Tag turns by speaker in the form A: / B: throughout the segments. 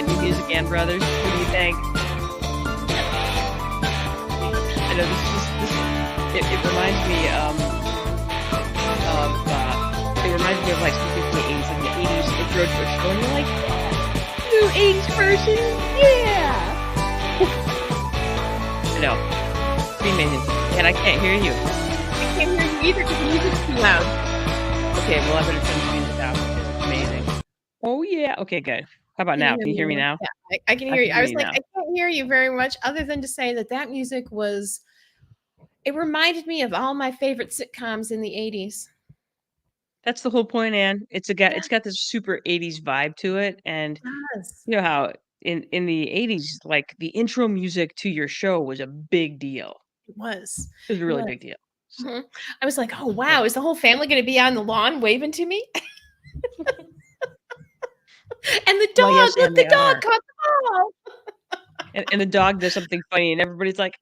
A: got new music and brothers. What do you think? I know it reminds me of like something from the 80s, like the 80s intro to a show, and you're like, new 80s version, yeah! I know. It's pretty amazing. And I can't hear you.
B: I can't hear you either because the music's too loud.
A: Okay, well, I better turn the music down because it's amazing. Oh, yeah. Okay, good. How about now? Can you hear me now?
B: Yeah, I can hear you. I was like, I can't hear you very much other than to say that music was, it reminded me of all my favorite sitcoms in the 80s.
A: That's the whole point, Anne. It's got this super 80s vibe to it. And
B: Yes.
A: you know how in the 80s, like the intro music to your show was a big deal.
B: It was.
A: It was a really big deal.
B: So. I was like, oh, wow. Is the whole family going to be on the lawn waving to me? And the dog,
A: yes,
B: look, the dog caught the ball.
A: And the dog does something funny, and everybody's like,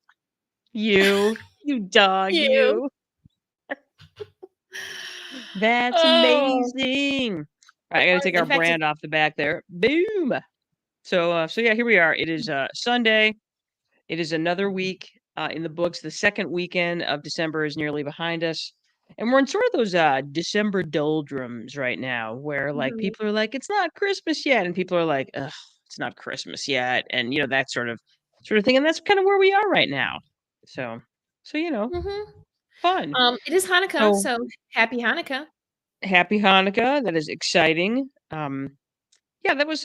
A: you dog, you. That's amazing. All right, I got to take our brand off the back there. Boom. So yeah, here we are. It is Sunday. It is another week in the books. The second weekend of December is nearly behind us. And we're in sort of those December doldrums right now where like people are like, it's not Christmas yet. And people are like, ugh, it's not Christmas yet. And you know, that sort of thing. And that's kind of where we are right now. So you know, fun.
B: It is Hanukkah, so happy Hanukkah.
A: Happy Hanukkah. That is exciting. Yeah, that was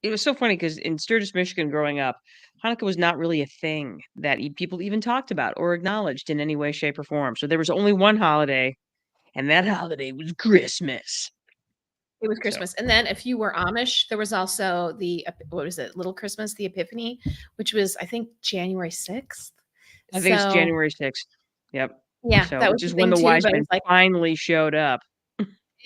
A: it was so funny because in Sturgis, Michigan, growing up, Hanukkah was not really a thing that people even talked about or acknowledged in any way, shape, or form. So there was only one holiday, and that holiday was Christmas.
B: It was Christmas. And then if you were Amish, there was also what was it, Little Christmas, the Epiphany, which was, I think, January 6th.
A: I think it's January 6th. Yep.
B: Yeah,
A: so,
B: that was
A: just when the wise men finally showed up.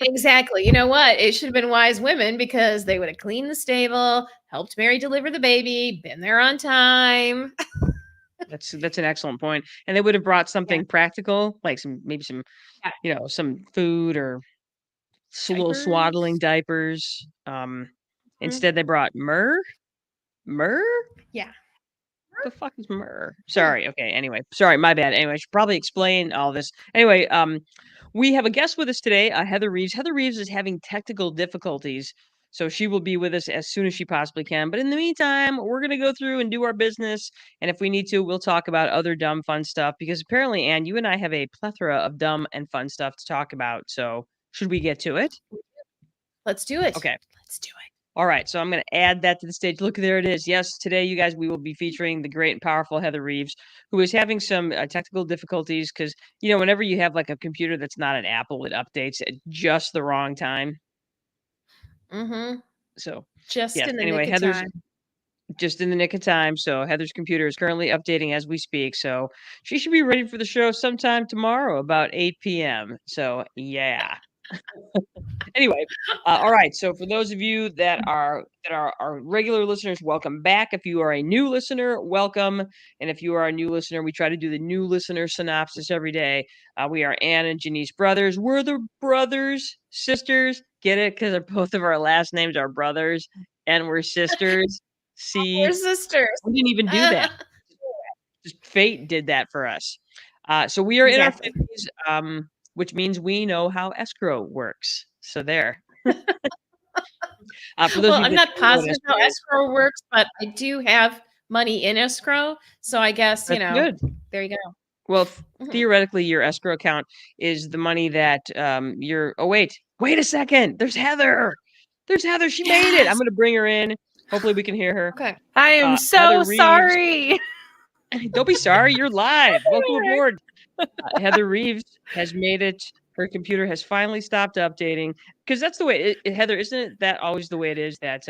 B: Exactly. You know what? It should have been wise women because they would have cleaned the stable, helped Mary deliver the baby, been there on time.
A: That's an excellent point. And they would have brought something practical, like maybe some, you know, some food or little swaddling diapers. Instead they brought myrrh.
B: Yeah.
A: The fuck is myrrh? Sorry. Okay. Anyway, sorry. My bad. Anyway, I should probably explain all this. Anyway, we have a guest with us today, Heather Reeves. Heather Reeves is having technical difficulties, so she will be with us as soon as she possibly can. But in the meantime, we're going to go through and do our business. And if we need to, we'll talk about other dumb, fun stuff because apparently, Anne, you and I have a plethora of dumb and fun stuff to talk about. So should we get to it?
B: Let's do it.
A: Okay.
B: Let's do it.
A: All right, so I'm going to add that to the stage. Look, there it is. Yes, today, you guys, we will be featuring the great and powerful Heather Reeves, who is having some technical difficulties because, you know, whenever you have like a computer that's not an Apple, it updates at just the wrong time. So,
B: just
A: yes,
B: in the
A: anyway,
B: nick of
A: Heather's
B: time.
A: Just in the nick of time. So Heather's computer is currently updating as we speak. So she should be ready for the show sometime tomorrow about 8 p.m. So yeah. Anyway, all right. So for those of you that are our regular listeners, welcome back. If you are a new listener, welcome. And if you are a new listener, we try to do the new listener synopsis every day. We are Anne and Janice brothers. We're the brothers, sisters. Get it? Because both of our last names are brothers, and we're sisters. See,
B: we're sisters.
A: We didn't even do that. Just fate did that for us. So we are in our 50s. Which means we know how escrow works. So there.
B: Well, I'm not positive how escrow works, but I do have money in escrow. So I guess,
A: That's good.
B: There you go.
A: Well, theoretically, your escrow account is the money that you're. Oh, wait a second. There's Heather. She made it. I'm going to bring her in. Hopefully we can hear her.
B: Okay.
C: I am so sorry.
A: Don't be sorry. You're live. Welcome aboard. Heather Reeves has made it. Her computer has finally stopped updating because that's the way Heather, isn't that always the way it is that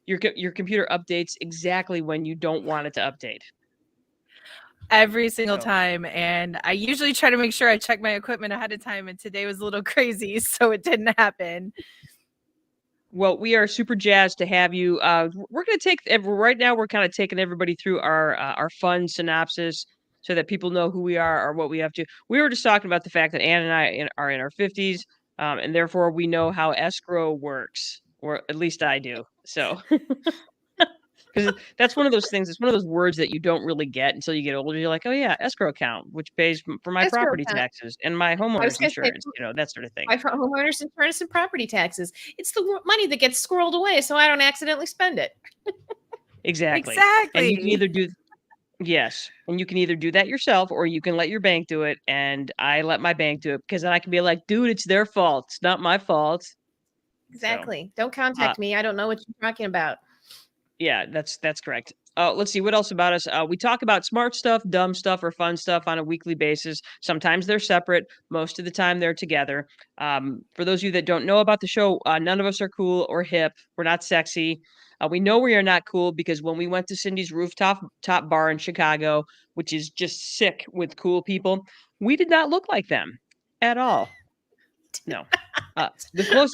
A: your computer updates exactly when you don't want it to update?
C: Every single time. And I usually try to make sure I check my equipment ahead of time. And today was a little crazy, so it didn't happen.
A: Well, we are super jazzed to have you. We're going to take right now. We're kind of taking everybody through our fun synopsis so that people know who we are or what we have to. We were just talking about the fact that Anne and I are in our 50s, and therefore we know how escrow works. or at least I do. So, because that's one of those things. It's one of those words that you don't really get until you get older. You're like, oh yeah, escrow account, which pays for my
B: Escrow
A: property
B: account.
A: taxes and my
B: I was
A: homeowner's
B: gonna say
A: insurance, that sort of thing.
B: my homeowners insurance and property taxes. It's the money that gets squirreled away so I don't accidentally spend it.
A: Exactly. And you can
C: Exactly.
A: either do yes, and you can either do that yourself or you can let your bank do it. And I let my bank do it because then I can be like, dude, it's their fault. It's not my fault. So,
B: Exactly. Don't contact me. I don't know what you're talking about.
A: yeah, that's correct. Let's see what else about us. We talk about smart stuff, dumb stuff, or fun stuff on a weekly basis. Sometimes they're separate. Most of the time they're together. For those of you that don't know about the show, none of us are cool or hip. We're not sexy. We know we are not cool because when we went to Cindy's top bar in Chicago, which is just sick with cool people, we did not look like them at all. No.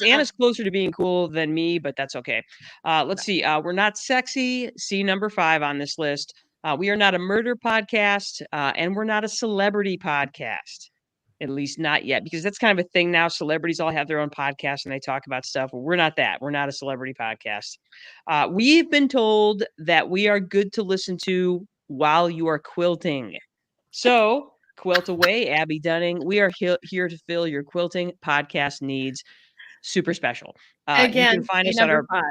A: Anna's closer to being cool than me, but that's okay. Let's see. We're not sexy. See number 5 on this list. We are not a murder podcast, and we're not a celebrity podcast. At least not yet, because that's kind of a thing now. Celebrities all have their own podcast and they talk about stuff. Well, we're not that. We're not a celebrity podcast. We've been told that we are good to listen to while you are quilting. So quilt away, Abby Dunning. We are here to fill your quilting podcast needs. Super special. You can find us at our
B: 5.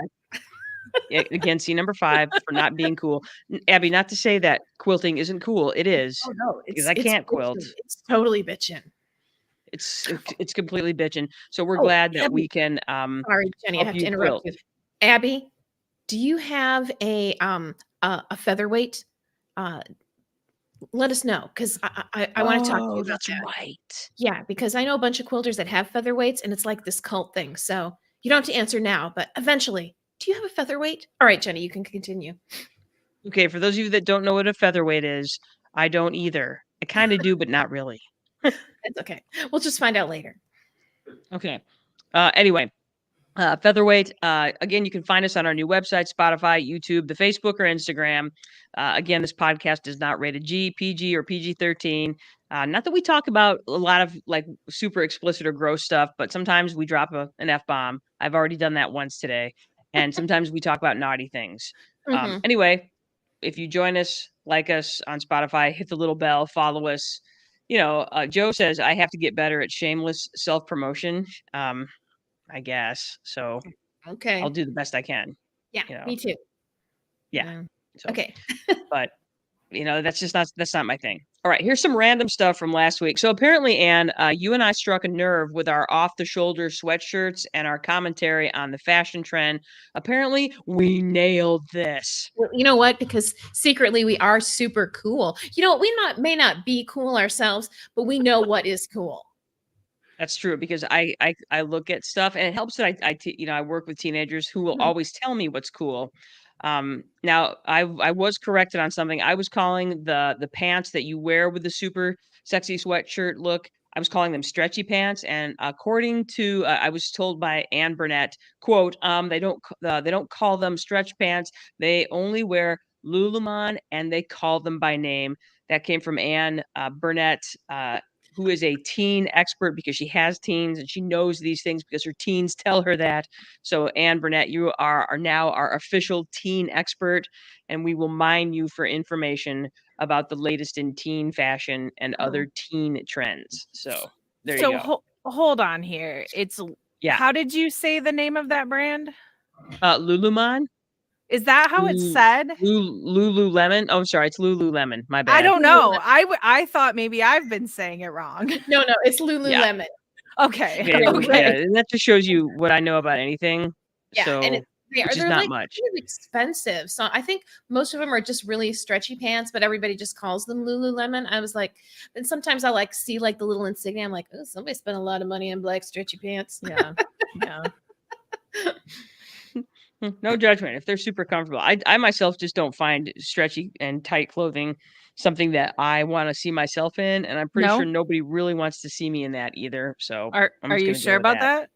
A: again. See number 5 for not being cool. Abby, not to say that quilting isn't cool. It is.
B: Oh no,
A: because I can't quilt.
B: It's totally bitching.
A: It's completely bitching. So we're glad that we can.
B: Sorry, Jenny, I have to interrupt you. Abby, do you have a featherweight? Let us know because I want to talk to you about
A: that's
B: that.
A: right.
B: Yeah, because I know a bunch of quilters that have featherweights, and it's like this cult thing. So you don't have to answer now, but eventually, do you have a featherweight? All right, Jenny, you can continue.
A: Okay, for those of you that don't know what a featherweight is, I don't either. I kind of do, but not really.
B: It's okay. We'll just find out later.
A: Okay. Anyway, featherweight. Again, you can find us on our new website, Spotify, YouTube, the Facebook, or Instagram. Again, this podcast is not rated G, PG, or PG-13. Not that we talk about a lot of like super explicit or gross stuff, but sometimes we drop an F-bomb. I've already done that once today. And sometimes we talk about naughty things. Anyway, if you join us, like us on Spotify, hit the little bell, follow us. Joe says I have to get better at shameless self-promotion. I guess. So
B: okay,
A: I'll do the best I can.
B: Yeah, me too.
A: Yeah. So,
B: okay.
A: But that's not my thing. All right, here's some random stuff from last week. So apparently, Anne, you and I struck a nerve with our off-the-shoulder sweatshirts and our commentary on the fashion trend. Apparently, we nailed this.
B: Well, you know what? Because secretly we are super cool. We may not be cool ourselves, but we know what is cool.
A: That's true because I look at stuff and it helps that I work with teenagers who will always tell me what's cool. Now I was corrected on something. I was calling the pants that you wear with the super sexy sweatshirt look, I was calling them stretchy pants. And according to, I was told by Ann Burnett, quote, they don't call them stretch pants. They only wear Lululemon and they call them by name. That came from Ann Burnett, who is a teen expert because she has teens and she knows these things because her teens tell her that. So Ann Burnett, you are now our official teen expert, and we will mine you for information about the latest in teen fashion and other teen trends. So there you go.
C: Hold on here. How did you say the name of that brand?
A: Lululemon.
C: Is that how it's said?
A: Lululemon. Oh, I'm sorry. It's Lululemon. My bad.
C: I don't know. I thought maybe I've been saying it wrong.
B: No, it's Lululemon.
C: Yeah. Okay.
A: Yeah, and that just shows you what I know about anything.
B: Yeah,
A: so,
B: and
A: they're not much.
B: Really expensive. So I think most of them are just really stretchy pants, but everybody just calls them Lululemon. I was like, and sometimes I see the little insignia. I'm like, oh, somebody spent a lot of money on black stretchy pants.
C: Yeah. Yeah.
A: No judgment. If they're super comfortable, I myself just don't find stretchy and tight clothing something that I want to see myself in, and I'm pretty sure nobody really wants to see me in that either. So
C: are you sure about that?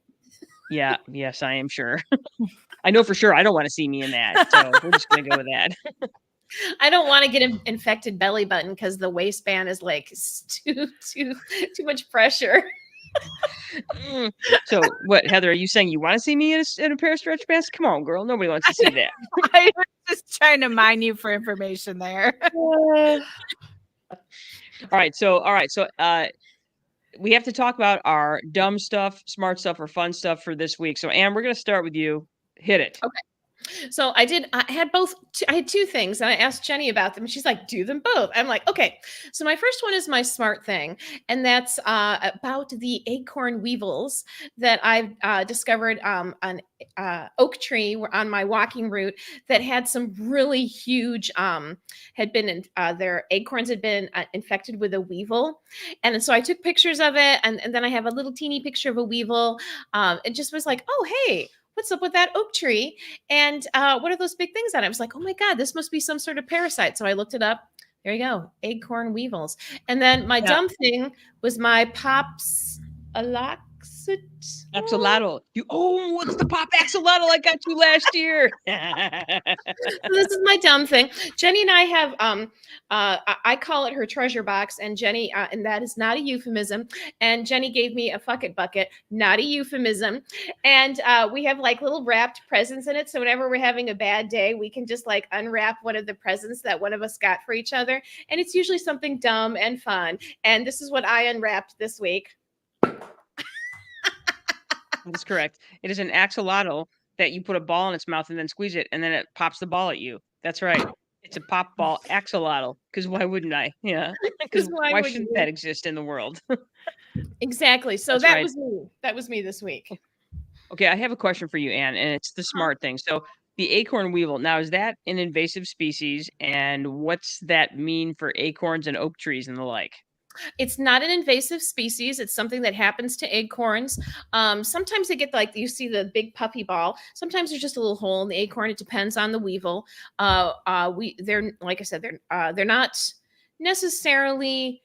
A: Yeah. Yes, I am sure. I know for sure I don't want to see me in that. So we're just gonna go with that.
B: I don't want to get an infected belly button because the waistband is like too much pressure.
A: So what, Heather, are you saying you want to see me in a pair of stretch pants? Come on, girl. Nobody wants to see that.
C: I was just trying to mine you for information there.
A: All right. So we have to talk about our dumb stuff, smart stuff, or fun stuff for this week. So Anne, we're going to start with you. Hit it.
B: Okay. So I had both. I had two things, and I asked Jenny about them. And she's like, "Do them both." I'm like, "Okay." So my first one is my smart thing, and that's about the acorn weevils that I've discovered an oak tree on my walking route that had some really huge had been their acorns had been infected with a weevil, and so I took pictures of it, and then I have a little teeny picture of a weevil. It just was like, "Oh, hey, what's up with that oak tree? And what are those big things on it?" I was like, "Oh my God, this must be some sort of parasite." So I looked it up. There you go, acorn weevils. And then my dumb thing was my pops
A: axolotl. What's the pop axolotl I got you last year?
B: So this is my dumb thing. Jenny and I have I call it her treasure box, and Jenny and that is not a euphemism. And Jenny gave me a fuck it bucket, not a euphemism. And we have like little wrapped presents in it. So whenever we're having a bad day, we can just like unwrap one of the presents that one of us got for each other. And it's usually something dumb and fun. And this is what I unwrapped this week.
A: That's correct. It is an axolotl that you put a ball in its mouth and then squeeze it, and then it pops the ball at you. That's right. It's a pop ball axolotl. Because why wouldn't I? Yeah. Because why shouldn't that exist in the world?
B: Exactly. So
A: That's right.
B: was me. That was me this week.
A: Okay, I have a question for you, Anne, and it's the smart thing. So the acorn weevil, now is that an invasive species? And what's that mean for acorns and oak trees and the like?
B: It's not an invasive species. It's something that happens to acorns. Sometimes they get like you see the big puffy ball. Sometimes there's just a little hole in the acorn. It depends on the weevil. They're like I said, they're not necessarily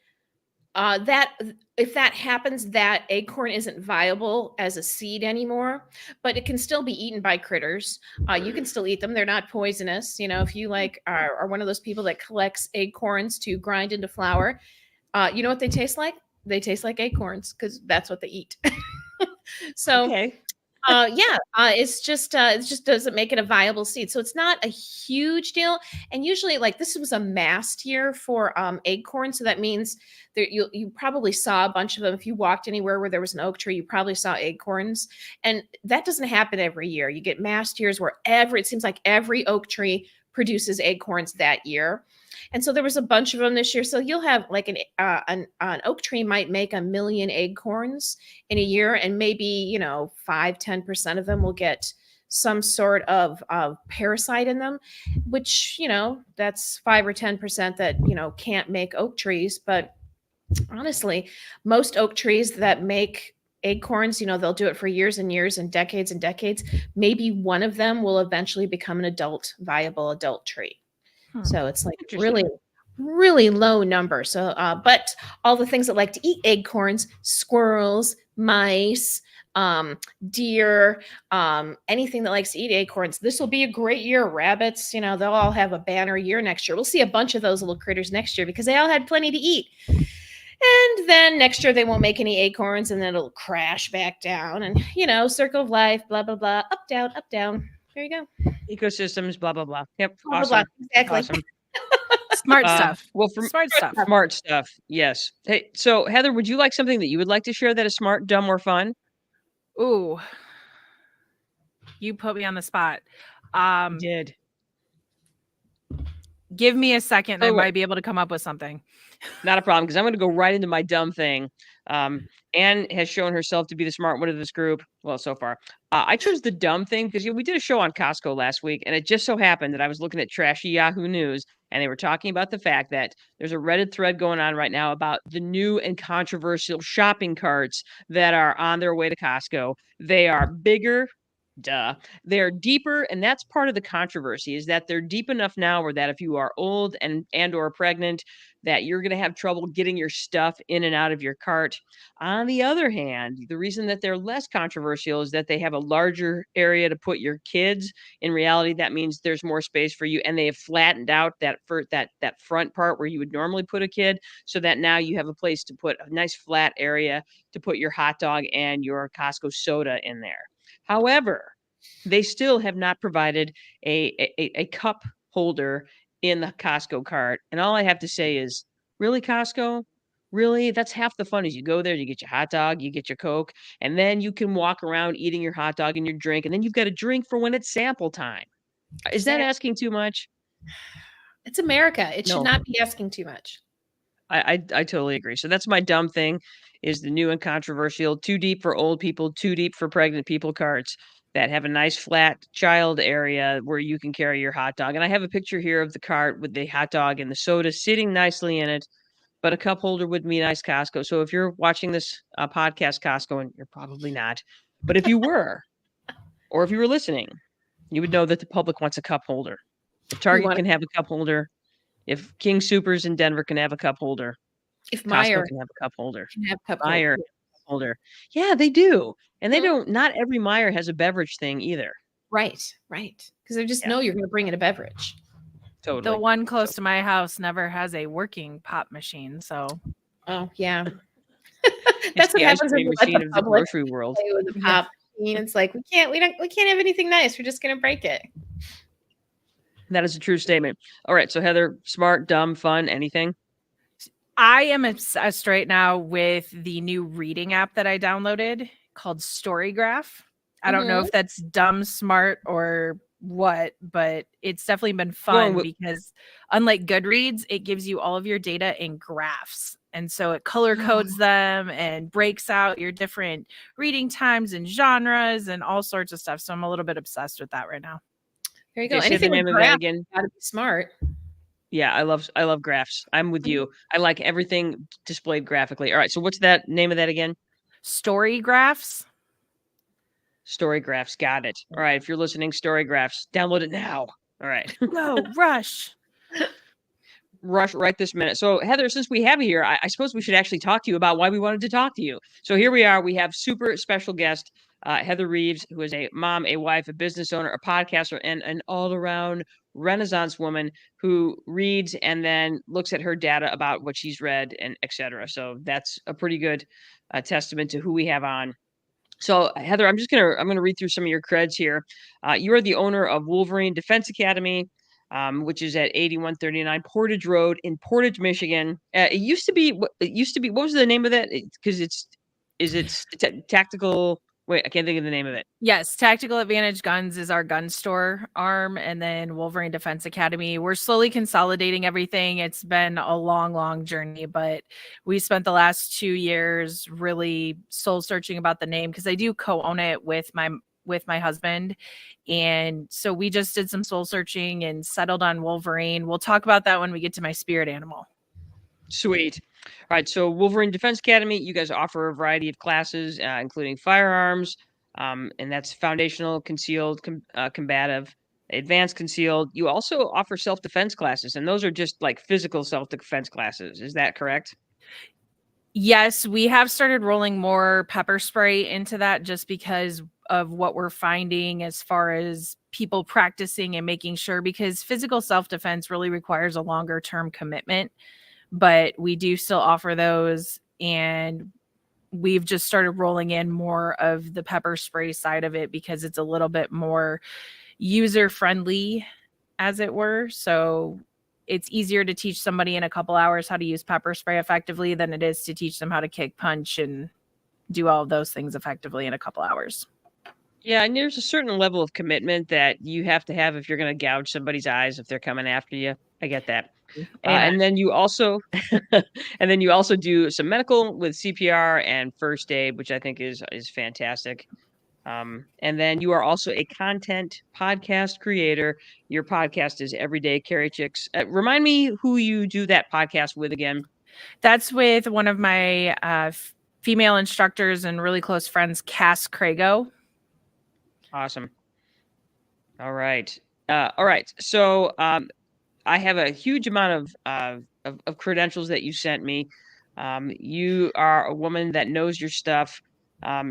B: that. If that happens, that acorn isn't viable as a seed anymore, but it can still be eaten by critters. You can still eat them. They're not poisonous. You know, if you like are one of those people that collects acorns to grind into flour. You know what they taste like? They taste like acorns because that's what they eat. So,
A: okay.
B: it just doesn't make it a viable seed. So it's not a huge deal. And usually, like this was a mast year for acorns, so that means that you probably saw a bunch of them. If you walked anywhere where there was an oak tree, you probably saw acorns, and that doesn't happen every year. You get mast years where it seems like every oak tree produces acorns that year. And so there was a bunch of them this year. So you'll have like an oak tree might make 1 million acorns in a year, and maybe 5-10% of them will get some sort of parasite in them, which that's 5 or 10% that can't make oak trees. But honestly, most oak trees that make acorns, they'll do it for years and years and decades. Maybe one of them will eventually become an viable adult tree. So it's like really, really low number. So, but all the things that like to eat acorns, squirrels, mice, deer, anything that likes to eat acorns, this will be a great year. Rabbits, they'll all have a banner year next year. We'll see a bunch of those little critters next year because they all had plenty to eat. And then next year they won't make any acorns, and then it'll crash back down. And circle of life, blah blah blah, up down. There you go.
A: Ecosystems, blah blah blah. Yep,
B: blah,
A: awesome.
B: blah, blah. Exactly.
A: Awesome.
C: Smart stuff.
A: Well,
C: smart
A: stuff. Yes. Hey, so Heather, would you like something that you would like to share that is smart, dumb, or fun?
C: Ooh, you put me on the spot.
A: Did.
C: Give me a second. I might be able to come up with something.
A: Not a problem, because I'm going to go right into my dumb thing. Anne has shown herself to be the smart one of this group. Well, so far. I chose the dumb thing because we did a show on Costco last week, and it just so happened that I was looking at trashy Yahoo News, and they were talking about the fact that there's a Reddit thread going on right now about the new and controversial shopping carts that are on their way to Costco. They are bigger, Duh. They're deeper, and that's part of the controversy, is that they're deep enough now where that if you are old and or pregnant, that you're gonna have trouble getting your stuff in and out of your cart. On the other hand, the reason that they're less controversial is that they have a larger area to put your kids. In reality, that means there's more space for you, and they have flattened out that front part where you would normally put a kid, so that now you have a place to put a nice flat area to put your hot dog and your Costco soda in there. However, they still have not provided a cup holder in the Costco cart, and all I have to say is, "Really, Costco? Really? That's half the fun is you go there, you get your hot dog, you get your Coke, and then you can walk around eating your hot dog and your drink, and then you've got a drink for when it's sample time." Is that
B: Exactly.
A: asking too much?
B: It's America. It should
A: No.
B: not be asking too much.
A: I totally agree. So that's my dumb thing, is the new and controversial too deep for old people, too deep for pregnant people carts that have a nice flat child area where you can carry your hot dog. And I have a picture here of the cart with the hot dog and the soda sitting nicely in it, but a cup holder would be nice, Costco. So if you're watching this podcast, Costco, and you're probably not, but if you were, or if you were listening, you would know that the public wants a cup holder. If Target can have a cup holder, if King Soopers in Denver can have a cup holder,
B: If
A: Costco
B: Meyer
A: can have a cup holder.
B: can have cup
A: Meijer
B: holder.
A: holder. Yeah, they do. And they
B: Mhm.
A: don't not every Meijer has a beverage thing either.
B: Right. Because they just
A: Yeah.
B: know you're going to bring in a beverage.
A: Totally.
C: The one close to my house never has a working pop machine, so
B: Oh, yeah.
A: It's
B: That's what
A: the ice
B: happens when
A: cream
B: you let
A: machine
B: the
A: of the
B: public
A: grocery world.
B: play with the pop machine. It's like, we can't have anything nice. We're just going to break it.
A: That is a true statement. All right, so Heather, smart, dumb, fun, anything?
C: I am obsessed right now with the new reading app that I downloaded called Storygraph. I don't know if that's dumb, smart, or what, but it's definitely been fun because unlike Goodreads, it gives you all of your data in graphs. And so it color codes them and breaks out your different reading times and genres and all sorts of stuff. So I'm a little bit obsessed with that right now.
B: There you go.
A: Okay, say the
B: Anything
A: name
B: with
A: of that
B: graphs,
A: again.
B: got to be smart.
A: Yeah, I love graphs. I'm with you. I like everything displayed graphically. All right, so what's that name of that again?
C: Storygraphs.
A: Storygraphs. Got it. All right, if you're listening, Storygraphs, download it now. All right.
C: Go, rush.
A: Rush right this minute. So Heather, since we have you here, I suppose we should actually talk to you about why we wanted to talk to you. So here we are. We have super special guest, Heather Reeves, who is a mom, a wife, a business owner, a podcaster, and an all-around Renaissance woman who reads and then looks at her data about what she's read and etc. So that's a pretty good testament to who we have on. So Heather, I'm gonna read through some of your creds here. You are the owner of Wolverine Defense Academy, which is at 8139 Portage Road in Portage, Michigan. It used to be. What was the name of that? Because it's tactical. Wait, I can't think of the name of it.
C: Yes, Tactical Advantage Guns is our gun store arm, and then Wolverine Defense Academy. We're slowly consolidating everything. It's been a long, long journey, but we spent the last 2 years really soul searching about the name because I do co-own it with my husband. And so we just did some soul searching and settled on Wolverine. We'll talk about that when we get to my spirit animal.
A: Sweet. All right. So Wolverine Defense Academy, you guys offer a variety of classes, including firearms, and that's foundational, concealed, combative, advanced concealed. You also offer self-defense classes, and those are just like physical self-defense classes. Is that correct?
C: Yes, we have started rolling more pepper spray into that just because of what we're finding as far as people practicing and making sure, because physical self-defense really requires a longer term commitment, but we do still offer those. And we've just started rolling in more of the pepper spray side of it because it's a little bit more user friendly, as it were. So it's easier to teach somebody in a couple hours how to use pepper spray effectively than it is to teach them how to kick, punch, and do all of those things effectively in a couple hours.
A: Yeah, and there's a certain level of commitment that you have to have if you're going to gouge somebody's eyes if they're coming after you. I get that. And then you also do some medical with CPR and first aid, which I think is fantastic. And then you are also a content podcast creator. Your podcast is Everyday Carry Chicks. Remind me who you do that podcast with again.
C: That's with one of my female instructors and really close friends, Cass Crago.
A: Awesome. All right. All right. So I have a huge amount of credentials that you sent me. You are a woman that knows your stuff.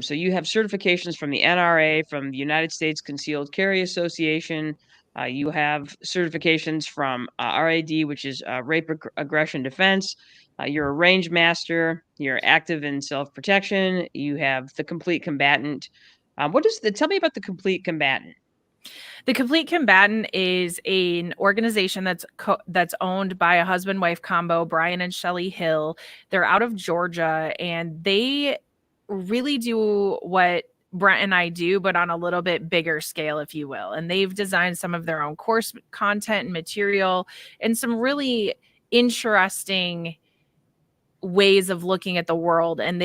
A: So you have certifications from the NRA, from the United States Concealed Carry Association. You have certifications from RAD, which is Rape Aggression Defense. You're a range master. You're active in self protection. You have the complete combatant. Tell me about the complete combatant?
C: The Complete Combatant is an organization that's owned by a husband-wife combo, Brian and Shelley Hill. They're out of Georgia, and they really do what Brent and I do, but on a little bit bigger scale, if you will. And they've designed some of their own course content and material and some really interesting ways of looking at the world. And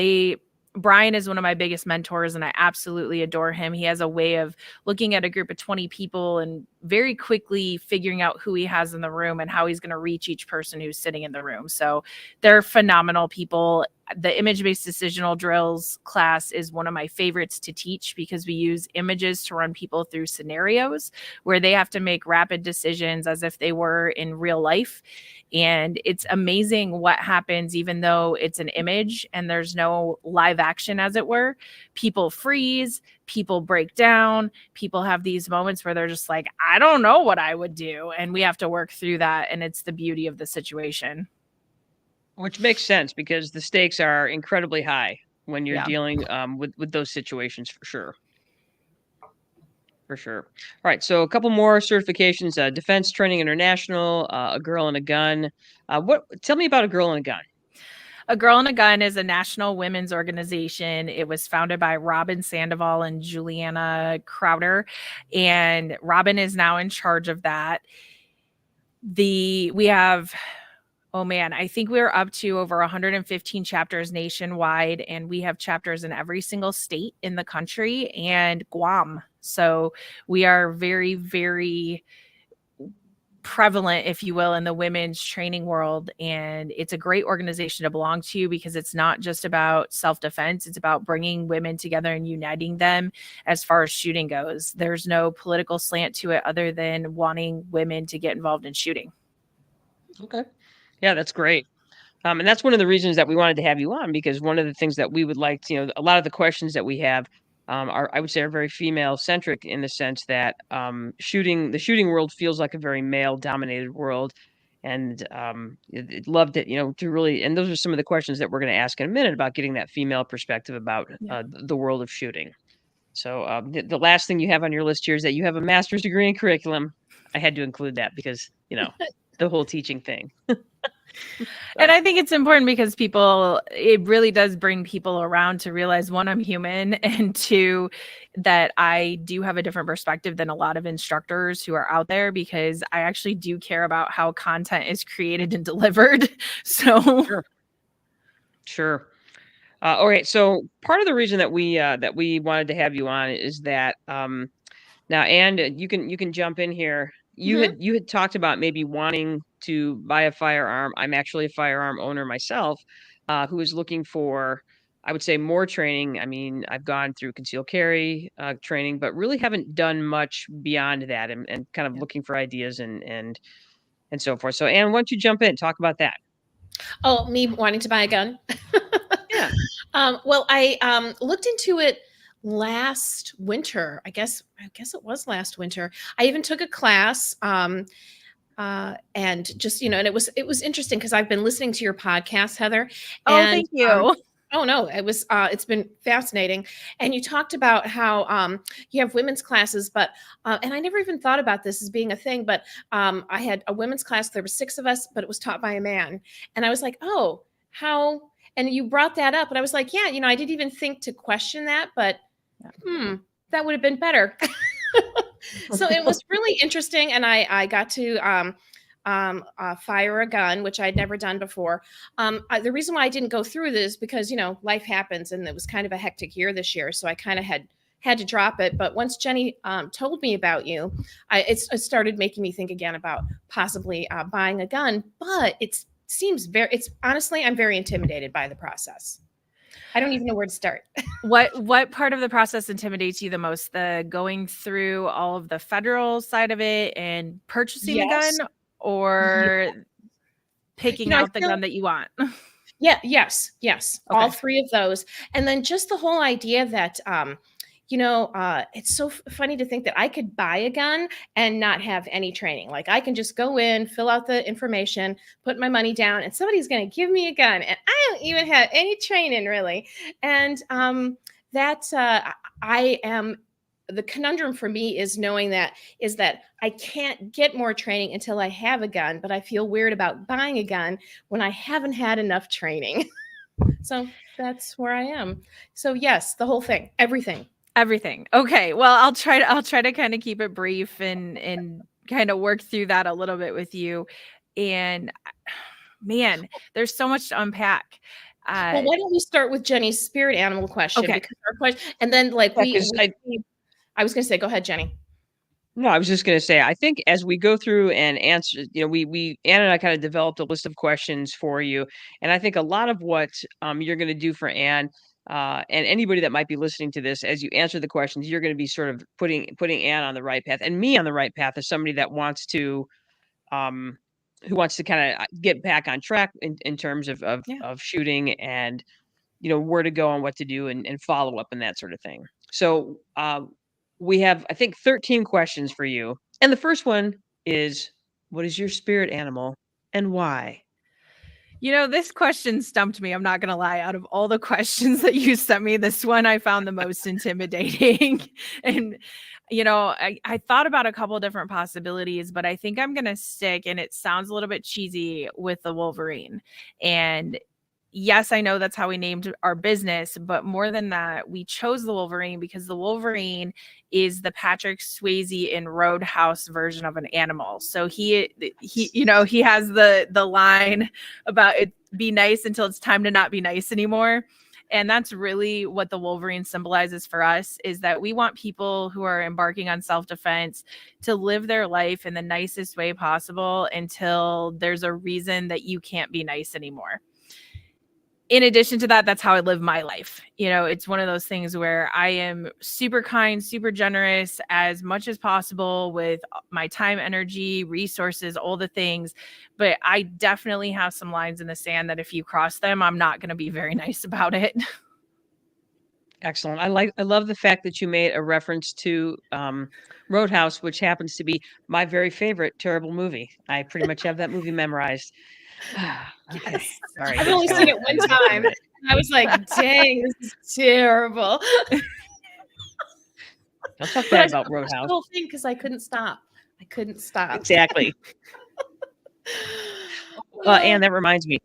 C: Brian is one of my biggest mentors, and I absolutely adore him. He has a way of looking at a group of 20 people and very quickly figuring out who he has in the room and how he's going to reach each person who's sitting in the room. So they're phenomenal people. The image-based decisional drills class is one of my favorites to teach because we use images to run people through scenarios where they have to make rapid decisions as if they were in real life. And it's amazing what happens, even though it's an image and there's no live action, as it were. People freeze, people break down, people have these moments where they're just like, I don't know what I would do. And we have to work through that. And it's the beauty of the situation.
A: Which makes sense because the stakes are incredibly high when you're
C: Yeah.
A: dealing with those situations, for sure. For sure. All right. So a couple more certifications: Defense Training International, A Girl and a Gun. Tell me about A Girl and a Gun.
C: A Girl and a Gun is a national women's organization. It was founded by Robin Sandoval and Juliana Crowder, and Robin is now in charge of that. We have, oh man, I think we're up to over 115 chapters nationwide, and we have chapters in every single state in the country and Guam. So we are very, very prevalent, if you will, in the women's training world. And it's a great organization to belong to because it's not just about self-defense. It's about bringing women together and uniting them as far as shooting goes. There's no political slant to it other than wanting women to get involved in shooting.
A: Okay. Yeah, that's great. And that's one of the reasons that we wanted to have you on, because one of the things that we would like to, a lot of the questions that we have I would say, are very female centric in the sense that the shooting world feels like a very male dominated world. And I'd love to, to really, and those are some of the questions that we're going to ask in a minute about getting that female perspective about the world of shooting. So the last thing you have on your list here is that you have a master's degree in curriculum. I had to include that because, the whole teaching thing.
C: And I think it's important because it really does bring people around to realize, one, I'm human, and two, that I do have a different perspective than a lot of instructors who are out there, because I actually do care about how content is created and delivered. So
A: Sure. All right. So part of the reason that we wanted to have you on is that now, and you can jump in here. You had talked about maybe wanting to buy a firearm. I'm actually a firearm owner myself, who is looking for, I would say, more training. I mean, I've gone through concealed carry training, but really haven't done much beyond that, and kind of looking for ideas and so forth. So, Anne, why don't you jump in, talk about that?
B: Oh, me wanting to buy a gun?
A: Yeah.
B: Well, I looked into it last winter. I guess it was last winter. I even took a class, and just, and it was interesting because I've been listening to your podcast, Heather.
C: Oh,
B: And,
C: thank you.
B: oh no, it's been fascinating. And you talked about how you have women's classes, but and I never even thought about this as being a thing, but I had a women's class. There were 6 of us, but it was taught by a man. And I was like, oh, how? And you brought that up, and I was like, yeah, I didn't even think to question that, but that would have been better. So it was really interesting, and I got to fire a gun, which I'd never done before. The reason why I didn't go through this is because life happens, and it was kind of a hectic year this year, so I kind of had to drop it. But once Jenny told me about you, it started making me think again about possibly buying a gun. But it's honestly, I'm very intimidated by the process. I don't even know where to start.
C: What part of the process intimidates you the most? The going through all of the federal side of it and purchasing the
B: Yes.
C: gun, or picking
B: I
C: out the
B: feel
C: gun that you want?
B: yes, all
C: Okay.
B: 3 of those. And then just the whole idea that, it's so funny to think that I could buy a gun and not have any training. Like, I can just go in, fill out the information, put my money down, and somebody's going to give me a gun, and I don't even have any training really. And I am the conundrum for me is knowing that I can't get more training until I have a gun, but I feel weird about buying a gun when I haven't had enough training. So that's where I am. So yes, the whole thing, everything.
C: Okay. Well, I'll try to kind of keep it brief and kind of work through that a little bit with you. And man, there's so much to unpack.
B: Well, why don't we start with Jenny's spirit animal question?
C: Okay.
B: Because our question, and then like
A: Yeah, 'cause
B: I was going to say, go ahead, Jenny.
A: No, I was just gonna say, I think as we go through and answer, we Ann and I kind of developed a list of questions for you, and I think a lot of what you're gonna do for Ann, and anybody that might be listening to this, as you answer the questions, you're gonna be sort of putting Ann on the right path, and me on the right path as somebody that um, who wants to kind of get back on track in terms
C: Yeah.
A: of shooting and where to go and what to do and follow up and that sort of thing. So we have, I think, 13 questions for you. And the first one is, what is your spirit animal and why?
C: This question stumped me. I'm not going to lie. Out of all the questions that you sent me, this one I found the most intimidating. And, I thought about a couple different possibilities, but I think I'm going to stick, and it sounds a little bit cheesy, with the Wolverine. And yes, I know that's how we named our business, but more than that, we chose the Wolverine because the Wolverine is the Patrick Swayze in Roadhouse version of an animal. So he has the line about it, be nice until it's time to not be nice anymore. And that's really what the Wolverine symbolizes for us, is that we want people who are embarking on self-defense to live their life in the nicest way possible until there's a reason that you can't be nice anymore. In addition to that, that's how I live my life. It's one of those things where I am super kind, super generous as much as possible with my time, energy, resources, all the things. But I definitely have some lines in the sand that if you cross them, I'm not going to be very nice about it.
A: Excellent. I love the fact that you made a reference to Roadhouse, which happens to be my very favorite terrible movie. I pretty much have that movie memorized. Okay.
B: Yes.
A: All right.
B: I've only seen it one time. I was like, dang, this is terrible.
A: Don't talk
B: But
A: bad
B: I
A: about
B: watched
A: Roadhouse.
B: the whole thing because I couldn't stop.
A: Exactly. And that reminds me,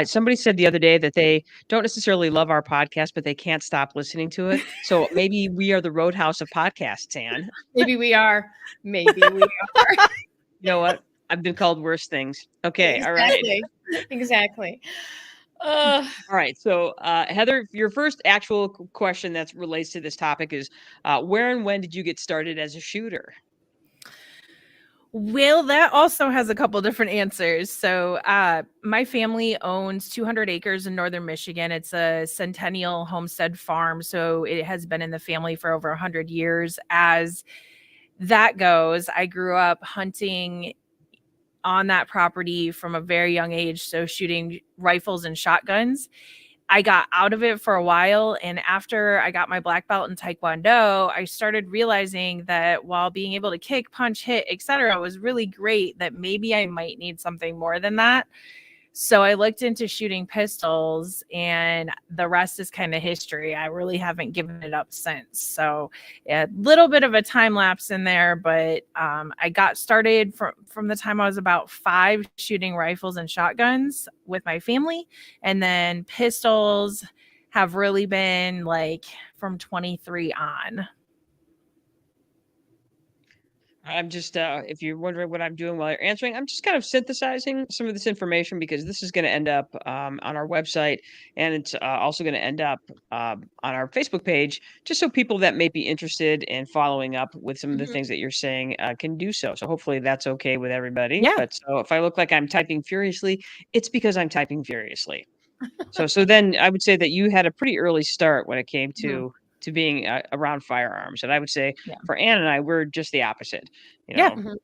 A: somebody said the other day that they don't necessarily love our podcast, but they can't stop listening to it. So maybe we are the Roadhouse of podcasts, Ann.
B: Maybe we are. Maybe we are.
A: You know what? I've been called worse things. Okay. All right.
B: Exactly.
A: All right. So, Heather, your first actual question that relates to this topic is, where and when did you get started as a shooter?
C: Well, that also has a couple different answers. So, my family owns 200 acres in northern Michigan. It's a centennial homestead farm. So, it has been in the family for over 100 years. As that goes, I grew up hunting on that property from a very young age. So, shooting rifles and shotguns. I got out of it for a while, and after I got my black belt in Taekwondo, I started realizing that while being able to kick, punch, hit, etc., was really great, that maybe I might need something more than that. So I looked into shooting pistols, and the rest is kind of history. I really haven't given it up since. So a little bit of a time lapse in there, but I got started from the time I was about 5 shooting rifles and shotguns with my family. And then pistols have really been like from 23 on.
A: I'm just, if you're wondering what I'm doing while you're answering, I'm just kind of synthesizing some of this information because this is going to end up on our website, and it's also going to end up on our Facebook page, just so people that may be interested in following up with some of the things that you're saying can do so. So hopefully that's okay with everybody.
C: Yeah.
A: But so if I look like I'm typing furiously, it's because I'm typing furiously. So then I would say that you had a pretty early start when it came
B: Mhm.
A: to being around firearms, and I would say
C: Yeah.
A: for Ann and I, we're just the opposite. You
C: Yeah.
A: know,
B: Mhm.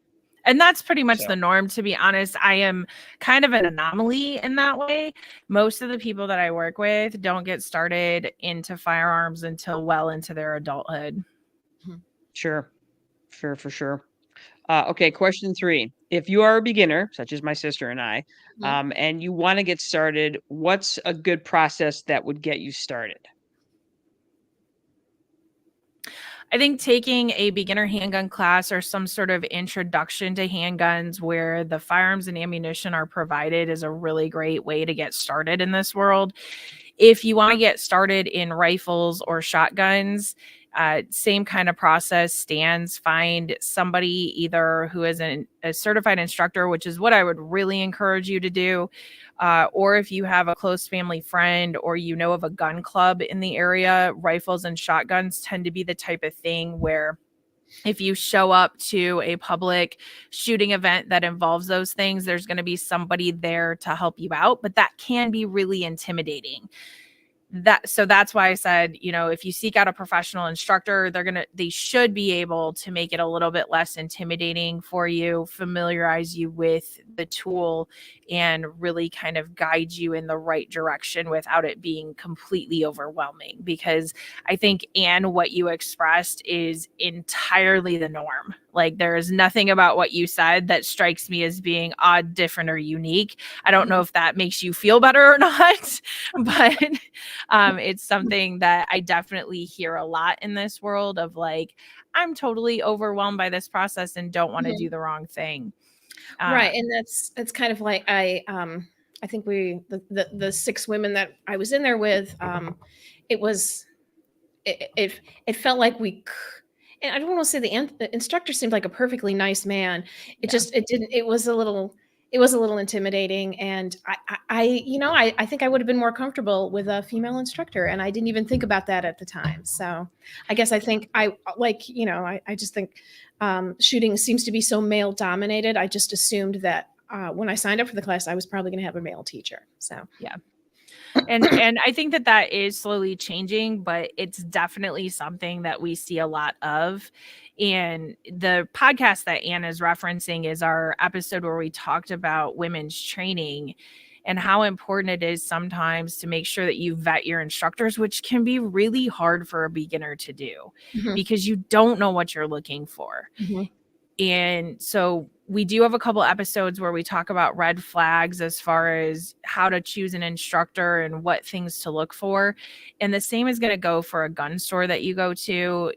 C: And that's pretty much
A: so
C: the norm, to be honest. I am kind of an anomaly in that way. Most of the people that I work with don't get started into firearms until well into their adulthood.
A: sure, for sure. Okay, question 3. If you are a beginner, such as my sister and I,
B: Mhm.
A: and you want to get started, what's a good process that would get you started?
C: I think taking a beginner handgun class or some sort of introduction to handguns where the firearms and ammunition are provided is a really great way to get started in this world. If you want to get started in rifles or shotguns, same kind of process stands. Find somebody either who is a certified instructor, which is what I would really encourage you to do, or if you have a close family friend or you know of a gun club in the area. Rifles and shotguns tend to be the type of thing where if you show up to a public shooting event that involves those things, there's going to be somebody there to help you out, but that can be really intimidating. That's why I said, if you seek out a professional instructor, they should be able to make it a little bit less intimidating for you, familiarize you with the tool, and really kind of guide you in the right direction without it being completely overwhelming. Because I think, Anne, what you expressed is entirely the norm. Like, there is nothing about what you said that strikes me as being odd, different, or unique. I don't know if that makes you feel better or not, but it's something that I definitely hear a lot in this world of like, I'm totally overwhelmed by this process and don't want to do
B: Mhm.
C: the wrong thing.
B: Right,
C: Um,
B: and that's kind of like I think the 6 women that I was in there with, it was it felt like and I don't want to say the instructor seemed like a perfectly nice man. It
C: yeah.
B: just it didn't it was a little intimidating, and I think I would have been more comfortable with a female instructor, and I didn't even think about that at the time. So I guess I think I just think shooting seems to be so male dominated. I just assumed that when I signed up for the class, I was probably going to have a male teacher. So
C: Yeah. And I think that is slowly changing, but it's definitely something that we see a lot of. And the podcast that Anne is referencing is our episode where we talked about women's training and how important it is sometimes to make sure that you vet your instructors, which can be really hard for a beginner to do
B: Mhm.
C: because you don't know what you're looking for.
B: Mhm.
C: And so we do have a couple episodes where we talk about red flags as far as how to choose an instructor and what things to look for. And the same is going to go for a gun store that you go to.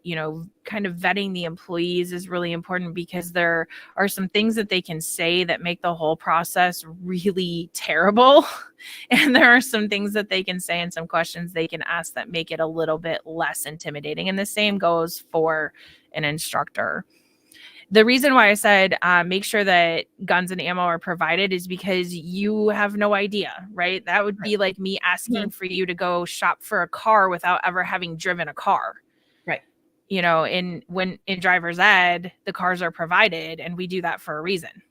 C: Kind of vetting the employees is really important because there are some things that they can say that make the whole process really terrible. And there are some things that they can say and some questions they can ask that make it a little bit less intimidating. And the same goes for an instructor. The reason why I said make sure that guns and ammo are provided is because you have no idea, right? That would
B: Right.
C: be like me asking
B: Mhm.
C: for you to go shop for a car without ever having driven a car.
B: Right.
C: When in driver's ed, the cars are provided, and we do that for a reason.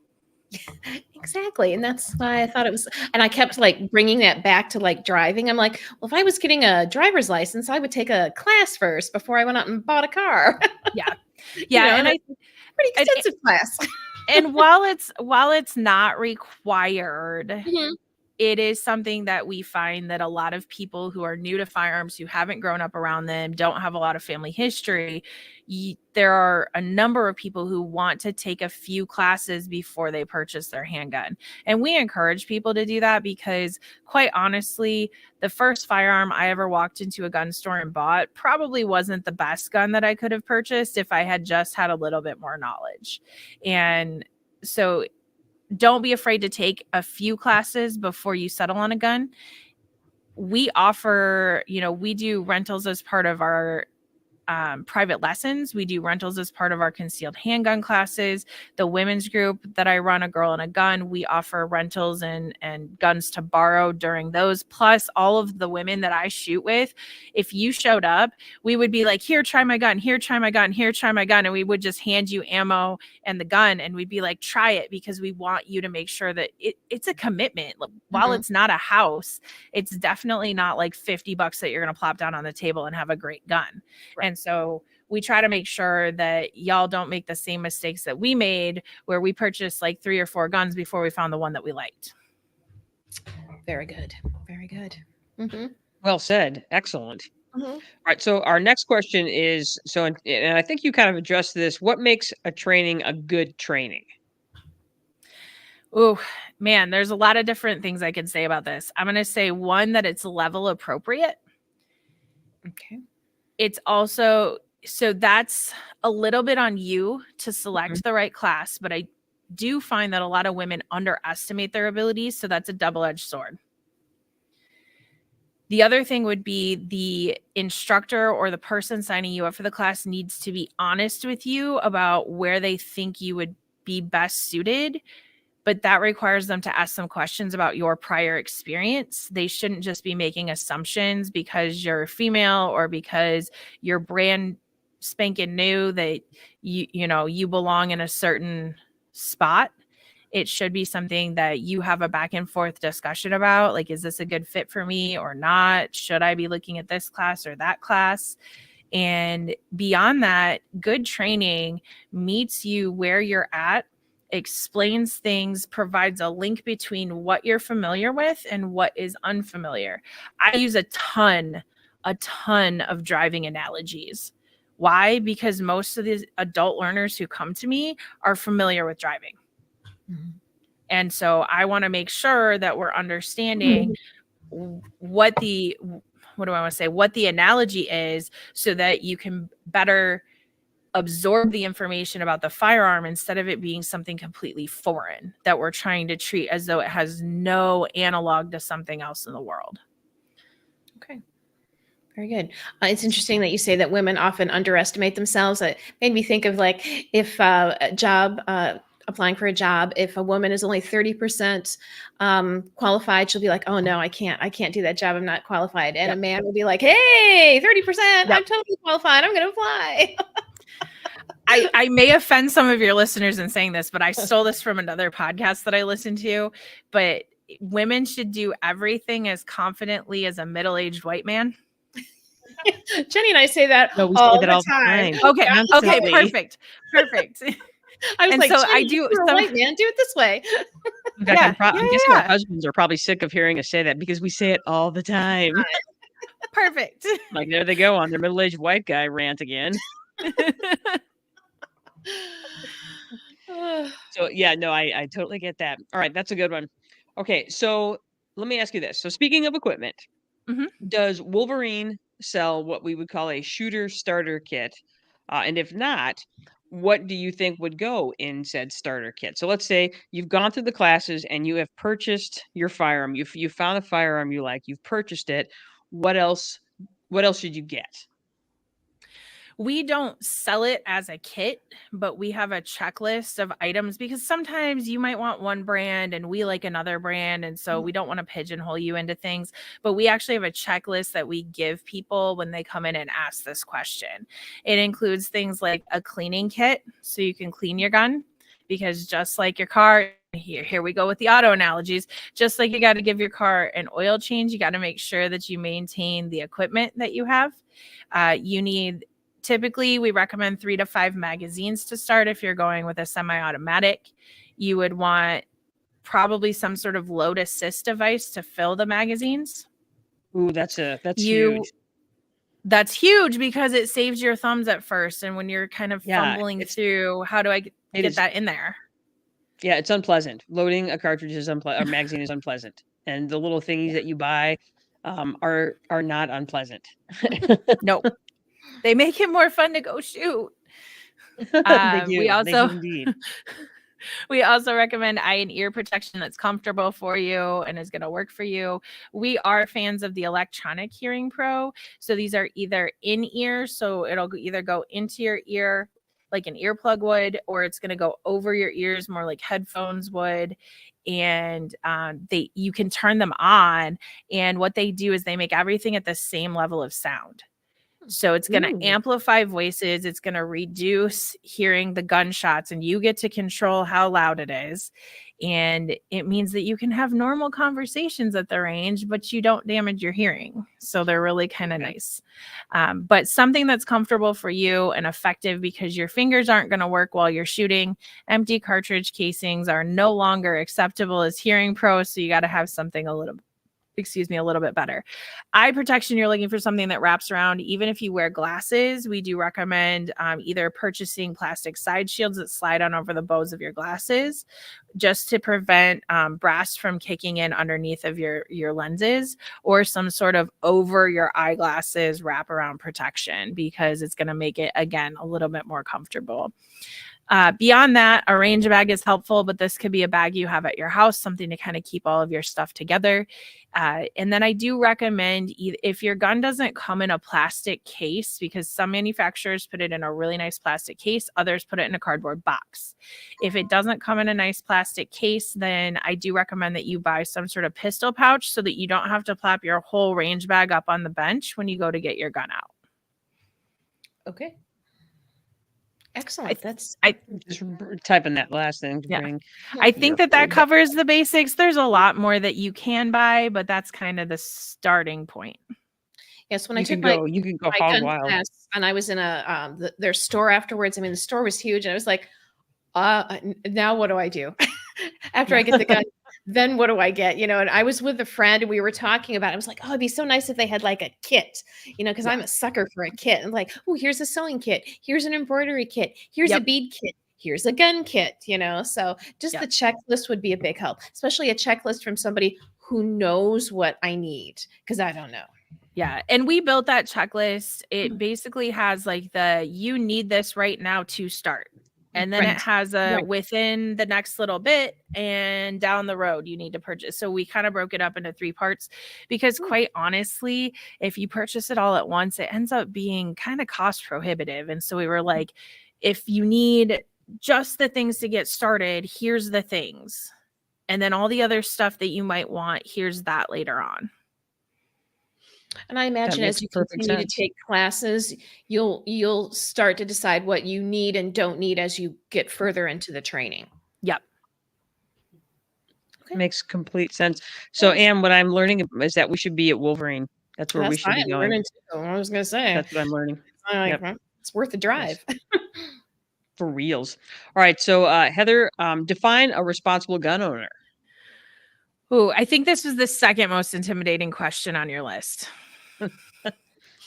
B: Exactly, and that's why I thought it was, and I kept, like, bringing that back to, like, driving. I'm like, "Well, if I was getting a driver's license, I would take a class first before I went out and bought a car."
C: Yeah, yeah,
B: And it's a pretty
C: and
B: extensive class.
C: and while it's not required,
B: Mhm.
C: it is something that we find that a lot of people who are new to firearms, who haven't grown up around them, don't have a lot of family history. There are a number of people who want to take a few classes before they purchase their handgun. And we encourage people to do that because, quite honestly, the first firearm I ever walked into a gun store and bought probably wasn't the best gun that I could have purchased if I had just had a little bit more knowledge. And so don't be afraid to take a few classes before you settle on a gun. We offer, we do rentals as part of our private lessons. We do rentals as part of our concealed handgun classes. The women's group that I run, A Girl and a Gun, we offer rentals and guns to borrow during those. Plus, all of the women that I shoot with, if you showed up, we would be like, here, try my gun, here, try my gun, here, try my gun. And we would just hand you ammo and the gun. And we'd be like, try it, because we want you to make sure that it's a commitment. While it's not a house, it's definitely not like $50 that you're going to plop down on the table and have a great gun. Right. And so we try to make sure that y'all don't make the same mistakes that we made, where we purchased like 3 or 4 guns before we found the one that we liked.
B: Very good. Very good.
A: Well said. Excellent. All right. So our next question is, and I think you kind of addressed this, what makes a training a good training?
C: Oh, man, there's a lot of different things I can say about this. I'm going to say, one, that it's level appropriate.
B: Okay.
C: It's also, so that's a little bit on you to select the right class, but I do find that a lot of women underestimate their abilities. So that's a double-edged sword. The other thing would be the instructor or the person signing you up for the class needs to be honest with you about where they think you would be best suited. But that requires them to ask some questions about your prior experience. They shouldn't just be making assumptions because you're female or because you're brand spanking new that you belong in a certain spot. It should be something that you have a back and forth discussion about. Like, is this a good fit for me or not? Should I be looking at this class or that class? And beyond that, good training meets you where you're at, explains things, provides a link between what you're familiar with and what is unfamiliar. I use a ton of driving analogies. Why? Because most of these adult learners who come to me are familiar with driving. And so I want to make sure that we're understanding what the analogy is, so that you can better absorb the information about the firearm instead of it being something completely foreign that we're trying to treat as though it has no analog to something else in the world.
B: Okay. Very good. It's interesting that you say that women often underestimate themselves. It made me think of, like, if applying for a job, if a woman is only 30% qualified, she'll be like, oh no, I can't do that job. I'm not qualified. And a man will be like, hey, 30%, I'm totally qualified. I'm going to apply.
C: I may offend some of your listeners in saying this, but I stole this from another podcast that I listened to. But women should do everything as confidently as a middle-aged white man.
B: Jenny and I say that all the time.
C: Okay, okay, perfect.
B: I was like, so I do. You're a white man, do it this way.
A: I'm guessing our husbands are probably sick of hearing us say that, because we say it all the time.
C: Perfect.
A: Like, there they go on their middle-aged white guy rant again. So yeah, no, I totally get that. All right, that's a good one. Okay, so let me ask you this. So speaking of equipment, does Wolverine sell what we would call a shooter starter kit? And if not, what do you think would go in said starter kit? So let's say you've gone through the classes and you have purchased your firearm. You found a firearm you like. You've purchased it. What else should you get?
C: We don't sell it as a kit, but we have a checklist of items, because sometimes you might want one brand and we like another brand. And so we don't want to pigeonhole you into things, but we actually have a checklist that we give people when they come in and ask this question. It includes things like a cleaning kit, so you can clean your gun, because just like your car, here we go with the auto analogies, just like you got to give your car an oil change, you got to make sure that you maintain the equipment that you have. Typically, we recommend 3 to 5 magazines to start. If you're going with a semi-automatic, you would want probably some sort of load assist device to fill the magazines.
A: Ooh, that's huge.
C: That's huge, because it saves your thumbs at first. And when you're kind of fumbling through, how do I get that in there?
A: Yeah, it's unpleasant. Loading a cartridge is unpleasant. Or magazine is unpleasant. And the little thingies that you buy are not unpleasant.
C: Nope. They make it more fun to go shoot.
A: They do.
C: We also,
A: they do indeed.
C: We also recommend eye and ear protection that's comfortable for you and is going to work for you. We are fans of the electronic hearing pro. So these are either in ear, so it'll either go into your ear like an earplug would, or it's going to go over your ears more like headphones would. And you can turn them on, and what they do is they make everything at the same level of sound. So it's going to amplify voices. It's going to reduce hearing the gunshots, and you get to control how loud it is. And it means that you can have normal conversations at the range, but you don't damage your hearing. So they're really kind of nice. But something that's comfortable for you and effective, because your fingers aren't going to work while you're shooting. Empty cartridge casings are no longer acceptable as hearing pros. So you got to have something a little bit better. Eye protection, you're looking for something that wraps around. Even if you wear glasses, we do recommend either purchasing plastic side shields that slide on over the bows of your glasses, just to prevent brass from kicking in underneath of your lenses, or some sort of over your eyeglasses wraparound protection, because it's going to make it, again, a little bit more comfortable. Beyond that, a range bag is helpful, but this could be a bag you have at your house, something to kind of keep all of your stuff together. And then I do recommend, if your gun doesn't come in a plastic case, because some manufacturers put it in a really nice plastic case, others put it in a cardboard box. If it doesn't come in a nice plastic case, then I do recommend that you buy some sort of pistol pouch so that you don't have to plop your whole range bag up on the bench when you go to get your gun out.
B: Okay. Excellent.
A: I just typing that last thing.
C: I think that covers the basics. There's a lot more that you can buy, but that's kind of the starting point.
B: Yes, when I took my
A: hog wild
B: class, and I was in their store afterwards. I mean, the store was huge, and I was like, now what do I do? After I get the gun, then what do I get? And I was with a friend, and we were talking about it. I was like, oh, it'd be so nice if they had like a kit, because I'm a sucker for a kit. And like, oh, here's a sewing kit. Here's an embroidery kit. Here's a bead kit. Here's a gun kit, So just the checklist would be a big help, especially a checklist from somebody who knows what I need, because I don't know.
C: Yeah. And we built that checklist. It basically has like you need this right now to start. And then it has within the next little bit and down the road, you need to purchase. So we kind of broke it up into 3 parts, because quite honestly, if you purchase it all at once, it ends up being kind of cost prohibitive. And so we were like, if you need just the things to get started, here's the things. And then all the other stuff that you might want, here's that later on.
B: And I imagine as you continue to take classes, you'll start to decide what you need and don't need as you get further into the training.
C: Yep.
A: Okay. Makes complete sense. So, Anne, what I'm learning is that we should be at Wolverine. That's where we should be going.
B: I was going to say.
A: That's what I'm learning.
B: It's worth the drive.
A: For reals. All right. So, Heather, define a responsible gun owner.
C: Oh, I think this was the second most intimidating question on your list.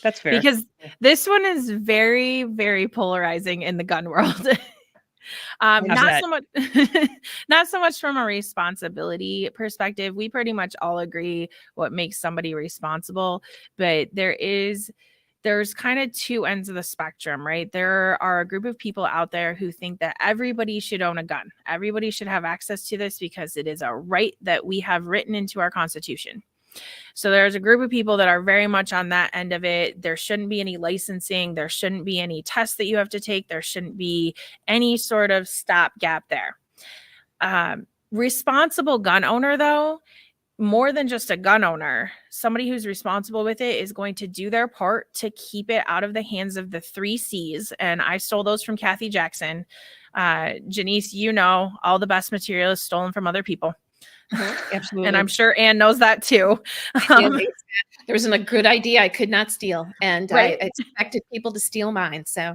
A: That's fair.
C: Because this one is very, very polarizing in the gun world. Not so much from a responsibility perspective. We pretty much all agree what makes somebody responsible, but there's kind of 2 ends of the spectrum, right? There are a group of people out there who think that everybody should own a gun. Everybody should have access to this because it is a right that we have written into our Constitution. So there's a group of people that are very much on that end of it. There shouldn't be any licensing. There shouldn't be any tests that you have to take. There shouldn't be any sort of stopgap there. Responsible gun owner, though, more than just a gun owner, somebody who's responsible with it is going to do their part to keep it out of the hands of the 3 C's. And I stole those from Kathy Jackson. Janice, all the best material is stolen from other people.
A: Absolutely.
C: And I'm sure Anne knows that too.
B: There wasn't a good idea I could not steal. And I expected people to steal mine. So,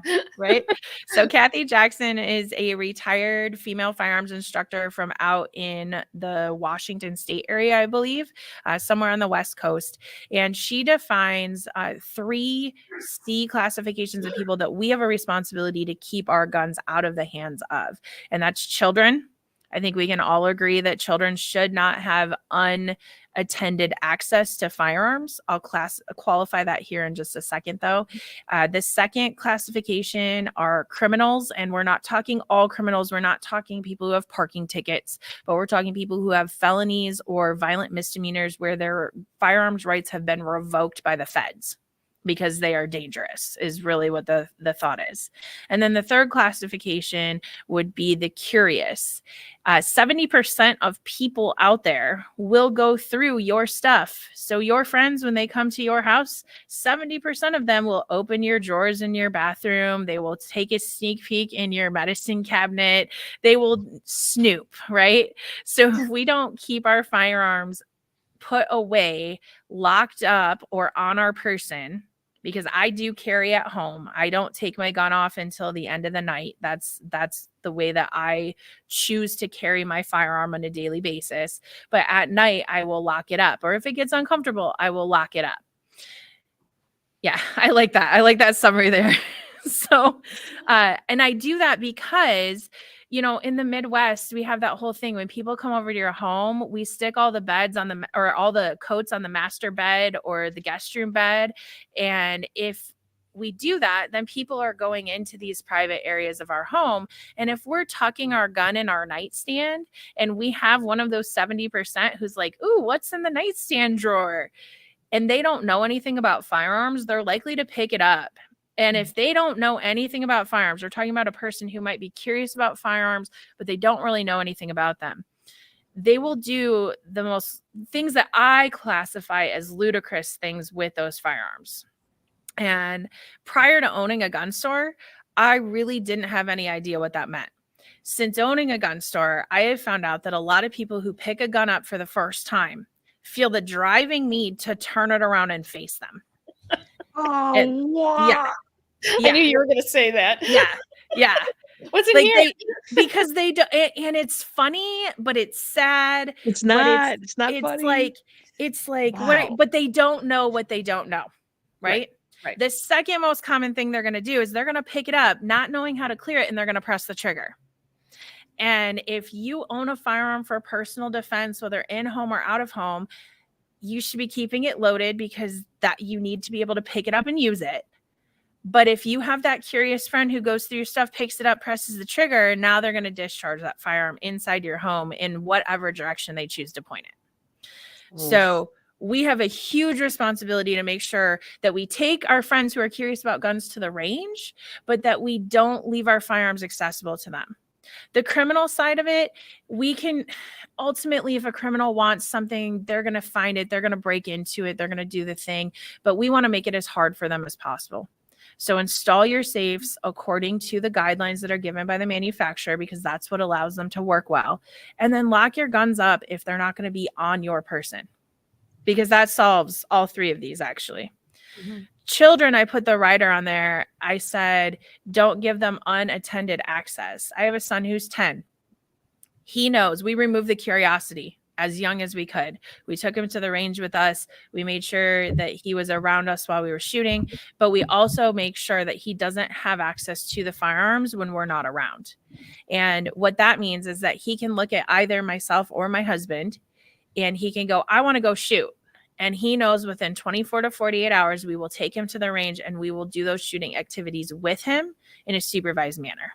C: So Kathy Jackson is a retired female firearms instructor from out in the Washington State area, I believe, somewhere on the West Coast. And she defines 3 C classifications of people that we have a responsibility to keep our guns out of the hands of. And that's children, I think we can all agree that children should not have unattended access to firearms. I'll qualify that here in just a second, though. The second classification are criminals, and we're not talking all criminals. We're not talking people who have parking tickets, but we're talking people who have felonies or violent misdemeanors where their firearms rights have been revoked by the feds because they are dangerous, is really what the thought is. And then the third classification would be the curious. 70% of people out there will go through your stuff. So your friends, when they come to your house, 70% of them will open your drawers in your bathroom. They will take a sneak peek in your medicine cabinet. They will snoop, right? So if we don't keep our firearms put away, locked up, or on our person, because I do carry at home. I don't take my gun off until the end of the night. That's the way that I choose to carry my firearm on a daily basis. But at night, I will lock it up. Or if it gets uncomfortable, I will lock it up. Yeah, I like that. I like that summary there. So, and I do that because, you know, in the Midwest, we have that whole thing. When people come over to your home, we stick all the beds on the, or all the coats on the master bed or the guest room bed. And if we do that, then people are going into these private areas of our home. And if we're tucking our gun in our nightstand and we have one of those 70% who's like, ooh, what's in the nightstand drawer? And they don't know anything about firearms, they're likely to pick it up. And if they don't know anything about firearms, we're talking about a person who might be curious about firearms, but they don't really know anything about them. They will do the most things that I classify as ludicrous things with those firearms. And prior to owning a gun store, I really didn't have any idea what that meant. Since owning a gun store, I have found out that a lot of people who pick a gun up for the first time feel the driving need to turn it around and face them.
A: Oh,
C: And,
A: yeah.
B: I knew you were going to say that.
C: Yeah.
B: What's in
C: like
B: here?
C: Because they do, and it's funny, but it's sad.
A: It's not. It's not
C: it's
A: funny.
C: It's like,
A: Wow.
C: but they don't know what they don't know, right?
B: Right.
C: The second most common thing they're going to do is they're going to pick it up, not knowing how to clear it, and they're going to press the trigger. And if you own a firearm for personal defense, whether in home or out of home, you should be keeping it loaded because that you need to be able to pick it up and use it. But if you have that curious friend who goes through your stuff, picks it up, presses the trigger, and now they're going to discharge that firearm inside your home in whatever direction they choose to point it. Oof. So we have a huge responsibility to make sure that we take our friends who are curious about guns to the range, but that we don't leave our firearms accessible to them. The criminal side of it, we can ultimately, if a criminal wants something, they're going to find it, they're going to break into it, they're going to do the thing, but we want to make it as hard for them as possible. So install your safes according to the guidelines that are given by the manufacturer, because that's what allows them to work well. And then lock your guns up if they're not going to be on your person, because that solves all three of these actually. Mm-hmm. Children, I put the rider on there. I said, don't give them unattended access. I have a son who's 10. He knows. We removed the curiosity as young as we could. We took him to the range with us. We made sure that he was around us while we were shooting, but we also make sure that he doesn't have access to the firearms when we're not around. And what that means is that he can look at either myself or my husband and he can go, I want to go shoot. And he knows within 24 to 48 hours, we will take him to the range and we will do those shooting activities with him in a supervised manner.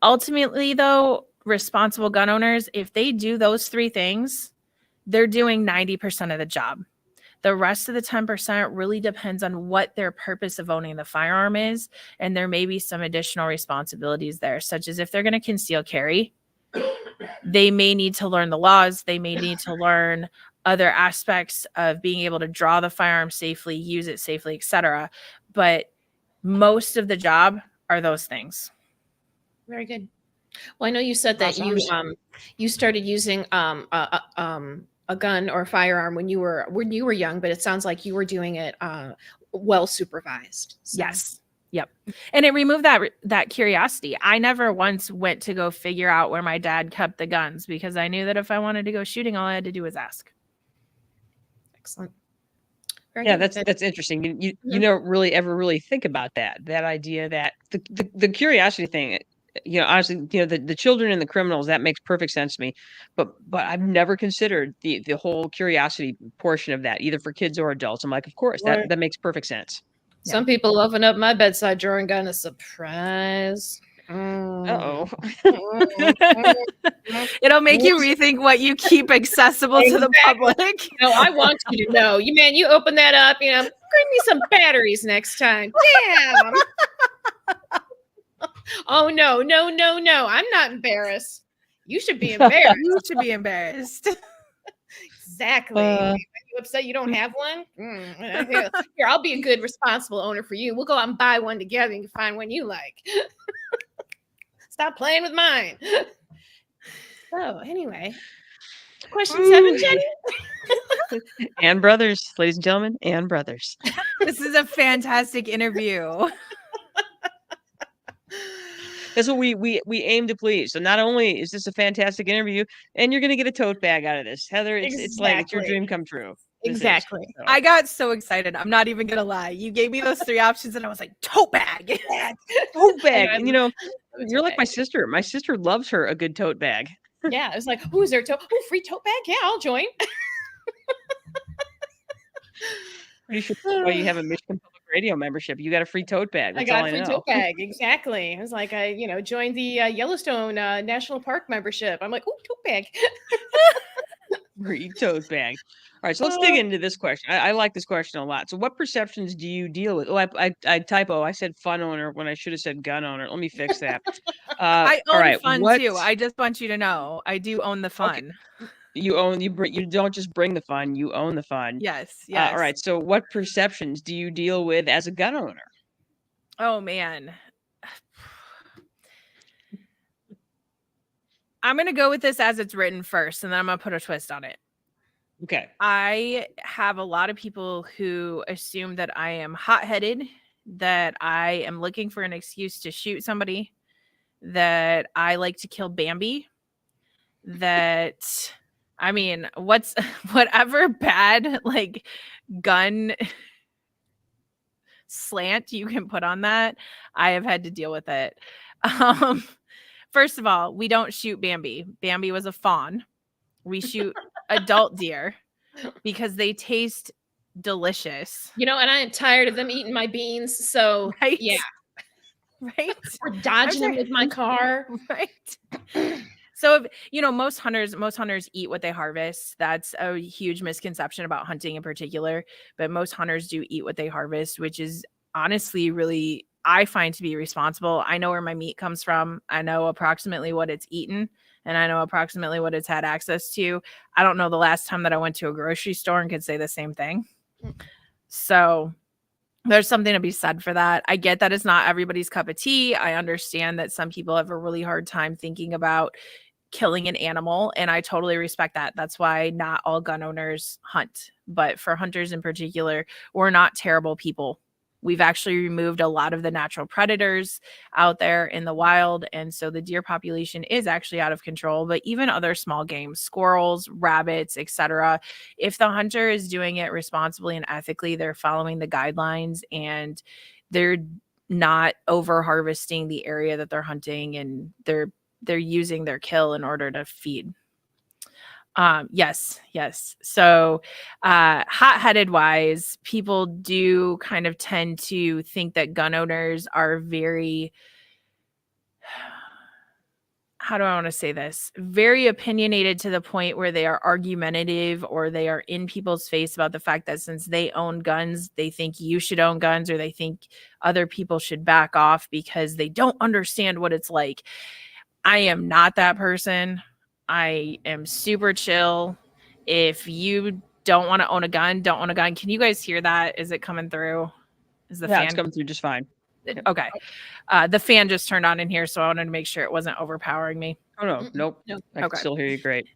C: Ultimately, though, responsible gun owners, if they do those three things, they're doing 90% of the job. The rest of the 10% really depends on what their purpose of owning the firearm is. And there may be some additional responsibilities there, such as if they're going to conceal carry, they may need to learn the laws. They may need to learn other aspects of being able to draw the firearm safely, use it safely, etc. But most of the job are those things.
B: Very good. Well, I know you said that you started using a gun or a firearm when you were young, but it sounds like you were doing it well supervised. So.
C: Yes. Yep. And it removed that curiosity. I never once went to go figure out where my dad kept the guns because I knew that if I wanted to go shooting, all I had to do was ask.
B: Excellent.
A: Yeah, that's interesting. You don't really ever really think about that idea that the curiosity thing honestly, the children and the criminals, that makes perfect sense to me. But I've never considered the whole curiosity portion of that, either for kids or adults. I'm like, of course,
B: Right.
A: that makes perfect sense.
B: Some people open up my bedside drawer and got a surprise. Mm.
C: It'll make you rethink what you keep accessible to the public.
B: No, I want you to know. You open that up, bring me some batteries next time. Damn. Oh, no. I'm not embarrassed. You should be embarrassed.
C: You should be embarrassed.
B: Exactly. Are you upset you don't have one? Here, I'll be a good, responsible owner for you. We'll go out and buy one together and you can find one you like. Stop playing with mine. So, anyway. Question 7, Jenny.
A: And brothers, ladies and gentlemen, and brothers.
C: This is a fantastic interview.
A: That's what we aim to please. So not only is this a fantastic interview, and you're going to get a tote bag out of this, Heather. It's like it's your dream come true.
B: Exactly.
A: So.
C: I got so excited. I'm not even gonna lie. You gave me those 3 options, and I was like, tote bag.
A: Tote bag. And you're like my sister. My sister loves her a good tote bag.
B: Yeah, it was like, is there a tote? Oh, free tote bag? Yeah, I'll join.
A: Pretty sure that's why you have a Michigan Public Radio membership. You got a free tote bag. That's
B: I got
A: all
B: a free
A: know.
B: tote bag. Exactly. It was like I, joined the Yellowstone National Park membership. I'm like, tote bag.
A: Free tote bag. All right, so let's dig into this question. I like this question a lot. So what perceptions do you deal with? Oh, I typo. I said fun owner when I should have said gun owner. Let me fix that.
C: I own
A: all right,
C: fun too. I just want you to know I do own the fun.
A: Okay. You don't just bring the fun, you own the fun.
C: Yes.
A: All right, so what perceptions do you deal with as a gun owner?
C: Oh man. I'm going to go with this as it's written first, and then I'm going to put a twist on it.
A: Okay.
C: I have a lot of people who assume that I am hot-headed, that I am looking for an excuse to shoot somebody, that I like to kill Bambi, that, whatever bad, gun slant you can put on that, I have had to deal with it. First of all, we don't shoot Bambi. Bambi was a fawn. We shoot adult deer because they taste delicious.
B: And I am tired of them eating my beans. So,
C: right?
B: Yeah.
C: Right?
B: Or dodging them with my car.
C: Right. So, most hunters eat what they harvest. That's a huge misconception about hunting in particular. But most hunters do eat what they harvest, which is honestly really, I find to be responsible. I know where my meat comes from. I know approximately what it's eaten, and I know approximately what it's had access to. I don't know the last time that I went to a grocery store and could say the same thing. So there's something to be said for that. I get that it's not everybody's cup of tea. I understand that some people have a really hard time thinking about killing an animal, and I totally respect that. That's why not all gun owners hunt. But for hunters in particular, we're not terrible people. We've actually removed a lot of the natural predators out there in the wild. And so the deer population is actually out of control, but even other small game, squirrels, rabbits, etc. If the hunter is doing it responsibly and ethically, they're following the guidelines and they're not over harvesting the area that they're hunting, and they're using their kill in order to feed. Yes. So, hot-headed wise, people do kind of tend to think that gun owners are very, how do I want to say this? Very opinionated to the point where they are argumentative, or they are in people's face about the fact that since they own guns, they think you should own guns, or they think other people should back off because they don't understand what it's like. I am not that person. I am super chill. If you don't want to own a gun, don't own a gun. Can you guys hear that? Is it coming through? Is the fan?
A: It's coming through just fine.
C: Okay. The fan just turned on in here, so I wanted to make sure it wasn't overpowering me.
A: Oh, no. Nope. I can still hear you great.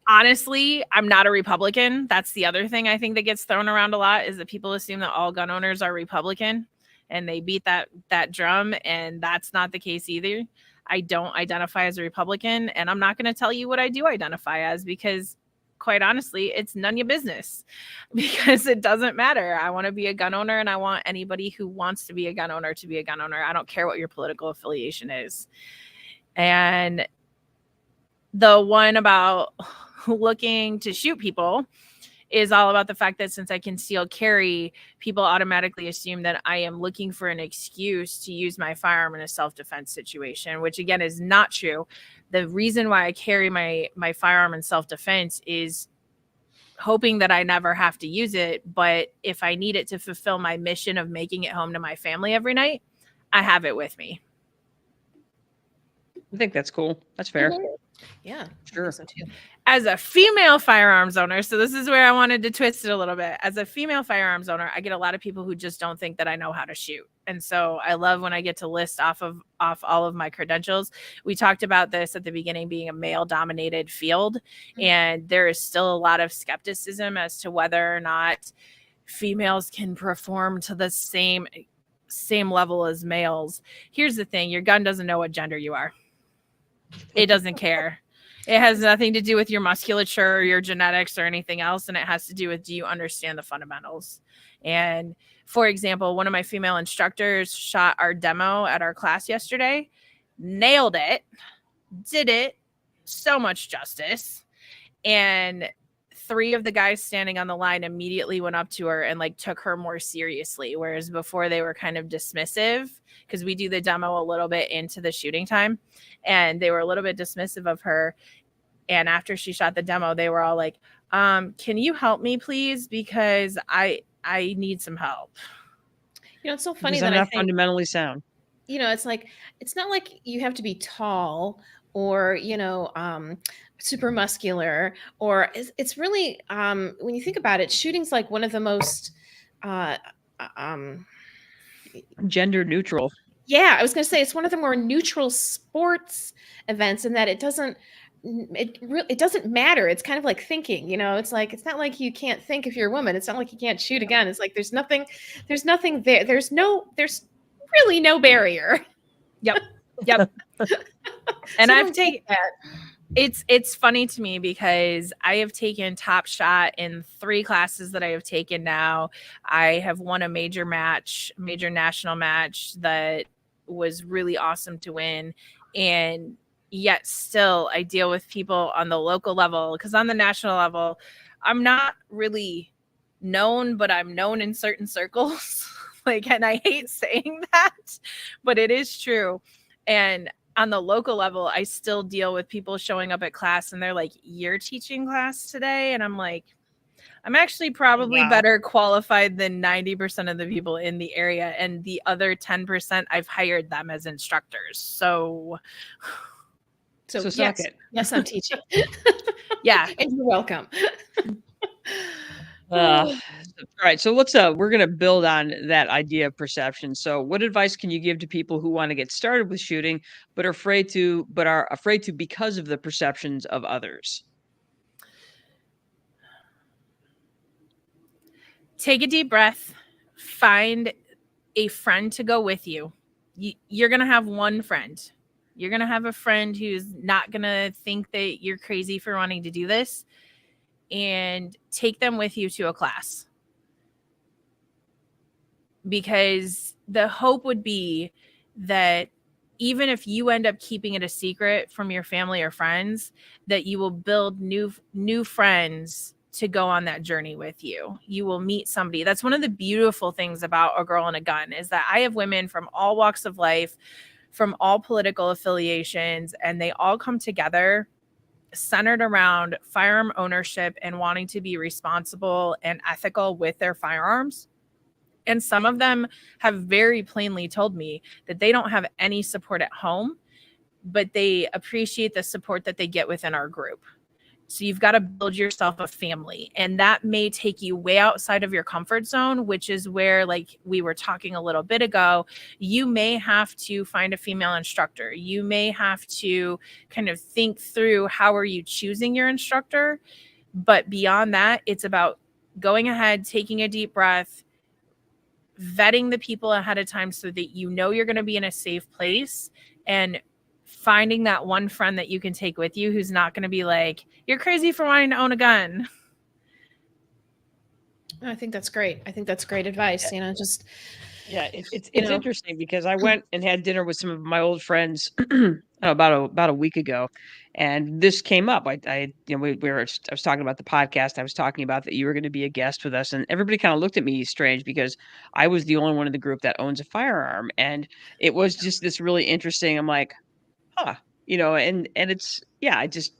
C: Honestly, I'm not a Republican. That's the other thing I think that gets thrown around a lot, is that people assume that all gun owners are Republican, and they beat that drum, and that's not the case either. I don't identify as a Republican, and I'm not going to tell you what I do identify as, because quite honestly, it's none of your business because it doesn't matter. I want to be a gun owner, and I want anybody who wants to be a gun owner to be a gun owner. I don't care what your political affiliation is. And the one about looking to shoot people is all about the fact that since I conceal carry, people automatically assume that I am looking for an excuse to use my firearm in a self-defense situation, which again is not true. The reason why I carry my firearm in self-defense is hoping that I never have to use it. But if I need it to fulfill my mission of making it home to my family every night, I have it with me.
A: I think that's cool. That's fair.
B: Yeah,
A: Sure.
B: so too.
C: As a female firearms owner, so this is where I wanted to twist it a little bit. As a female firearms owner, I get a lot of people who just don't think that I know how to shoot. And so I love when I get to list off all of my credentials. We talked about this at the beginning being a male dominated field, and there is still a lot of skepticism as to whether or not females can perform to the same level as males. Here's the thing, your gun doesn't know what gender you are. It doesn't care. It has nothing to do with your musculature or your genetics or anything else. And it has to do with, do you understand the fundamentals? And for example, one of my female instructors shot our demo at our class yesterday, nailed it, did it, so much justice. And 3 of the guys standing on the line immediately went up to her and like took her more seriously. Whereas before they were kind of dismissive, because we do the demo a little bit into the shooting time, and they were a little bit dismissive of her. And after she shot the demo, they were all like, can you help me please? Because I need some help.
B: You know, it's so funny
A: Because
B: that
A: I'm
B: I
A: not
B: think,
A: fundamentally sound.
B: you know, it's like, it's not like you have to be tall or, you know, super muscular, or it's really, when you think about it, shooting's like one of the most,
A: Gender neutral.
B: yeah, I was going to say it's one of the more neutral sports events in that it doesn't matter. It's kind of like thinking, you know, it's like, it's not like you can't think if you're a woman. It's not like you can't shoot a gun. It's like, there's nothing there. There's really no barrier.
C: Yep. And
B: So
C: I've taken that. It's funny to me because I have taken Top Shot in 3 classes that I have taken now. I have won a major national match that was really awesome to win. And yet still I deal with people on the local level, because on the national level, I'm not really known, but I'm known in certain circles. Like, and I hate saying that, but it is true. And on the local level, I still deal with people showing up at class and they're like, you're teaching class today? And I'm like, I'm actually probably better qualified than 90% of the people in the area. And the other 10%, I've hired them as instructors. So
B: yes,
A: suck it.
B: Yes, I'm teaching.
C: Yeah.
B: And you're welcome.
A: All right, so let's we're going to build on that idea of perception. So what advice can you give to people who want to get started with shooting but are afraid to because of the perceptions of others?
C: Take a deep breath, find a friend to go with you. You're going to have one friend. You're going to have a friend who's not going to think that you're crazy for wanting to do this, and take them with you to a class. Because the hope would be that even if you end up keeping it a secret from your family or friends, that you will build new friends to go on that journey with you. You will meet somebody. That's one of the beautiful things about A Girl and a Gun, is that I have women from all walks of life, from all political affiliations, and they all come together centered around firearm ownership and wanting to be responsible and ethical with their firearms. And some of them have very plainly told me that they don't have any support at home, but they appreciate the support that they get within our group. So you've got to build yourself a family, and that may take you way outside of your comfort zone, which is where, like we were talking a little bit ago, you may have to find a female instructor. You may have to kind of think through, how are you choosing your instructor? But beyond that, it's about going ahead, taking a deep breath, vetting the people ahead of time so that you know you're going to be in a safe place, and finding that one friend that you can take with you who's not going to be like, you're crazy for wanting to own a gun.
B: I think that's great. I think that's great advice. You know, just
A: it's
B: you know.
A: interesting because I went and had dinner with some of my old friends about a week ago, and this came up. I was talking about the podcast. I was talking about that you were going to be a guest with us, and everybody kind of looked at me strange because I was the only one in the group that owns a firearm, and it was just this really interesting. I'm like, huh, and it's I just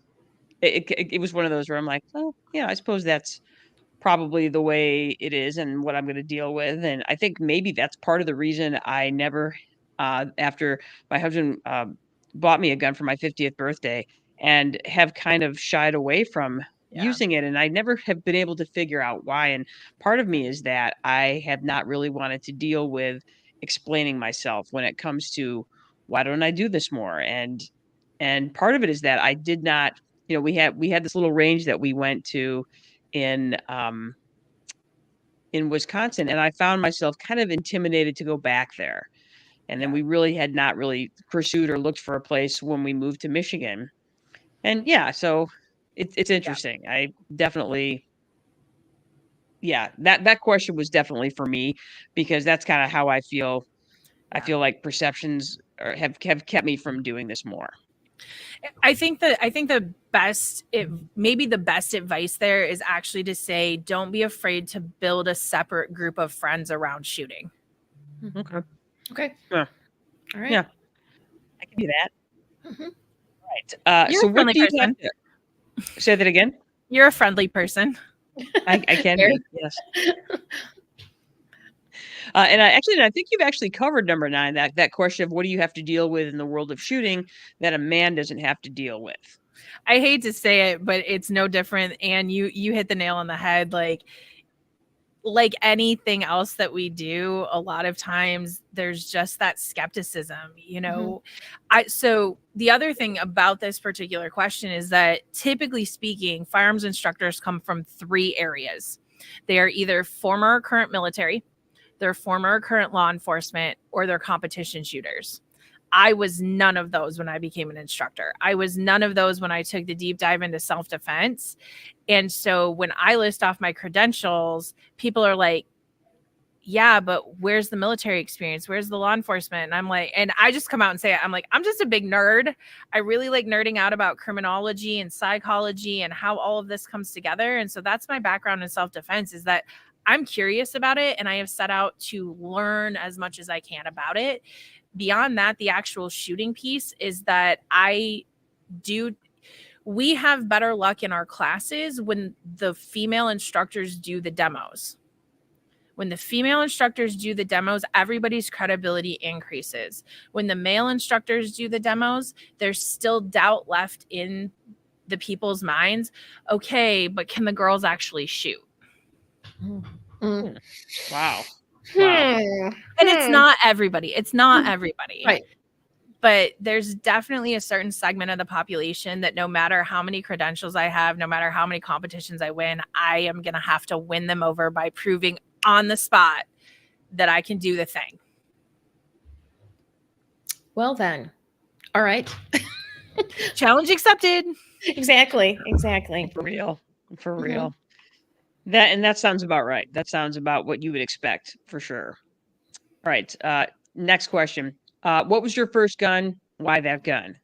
A: it was one of those where I'm like, oh yeah, I suppose that's probably the way it is and what I'm gonna deal with, and I think maybe that's part of the reason I never, after my husband, bought me a gun for my 50th birthday and have kind of shied away from
C: Yeah.
A: using it, and I never have been able to figure out why, and part of me is that I have not really wanted to deal with explaining myself when it comes to, "Why don't I do this more?" And part of it is that I did not we had this little range that we went to in, in Wisconsin, and I found myself kind of intimidated to go back there. And then
C: Yeah.
A: we really had not really pursued or looked for a place when we moved to Michigan. And yeah, so it's
C: Yeah.
A: interesting. I definitely that question was definitely for me because that's kind of how I feel. I
C: Yeah.
A: feel like perceptions have kept me from doing this more.
C: I think the best, maybe the best advice there is actually to say, don't be afraid to build a separate group of friends around shooting.
A: Okay.
B: Okay.
A: Yeah.
B: All right.
A: Yeah. I can do that.
B: Mhm.
A: Right.
C: You're
A: So
C: a
A: what
C: friendly
A: do you
C: person.
A: have to say that again?
C: You're a friendly person.
A: I can
B: Very-
A: be, yes. And I think you've actually covered number 9, that question of what do you have to deal with in the world of shooting that a man doesn't have to deal with.
C: I hate to say it, but it's no different. And you hit the nail on the head. Like anything else that we do, a lot of times there's just that skepticism, So the other thing about this particular question is that typically speaking, firearms instructors come from 3 areas. They are either former or current military, they're former or current law enforcement, or they're competition shooters. I was none of those when I became an instructor. I was none of those when I took the deep dive into self-defense. And so when I list off my credentials, people are like, yeah, but where's the military experience? Where's the law enforcement? And I'm like, and I just come out and say it. I'm like, I'm just a big nerd. I really like nerding out about criminology and psychology and how all of this comes together. And so that's my background in self-defense, is that I'm curious about it. And I have set out to learn as much as I can about it. Beyond that, the actual shooting piece is that we have better luck in our classes when the female instructors do the demos. When the female instructors do the demos, everybody's credibility increases. When the male instructors do the demos, there's still doubt left in the people's minds. Okay, but can the girls actually shoot?
B: Mm.
A: Wow.
C: And it's not everybody. It's not everybody.
B: Right.
C: But there's definitely a certain segment of the population that no matter how many credentials I have, no matter how many competitions I win, I am going to have to win them over by proving on the spot that I can do the thing.
B: Well then. All right.
C: Challenge accepted.
B: Exactly.
A: For real. That sounds about right. That sounds about what you would expect for sure. All right. Next question. What was your first gun? Why that gun?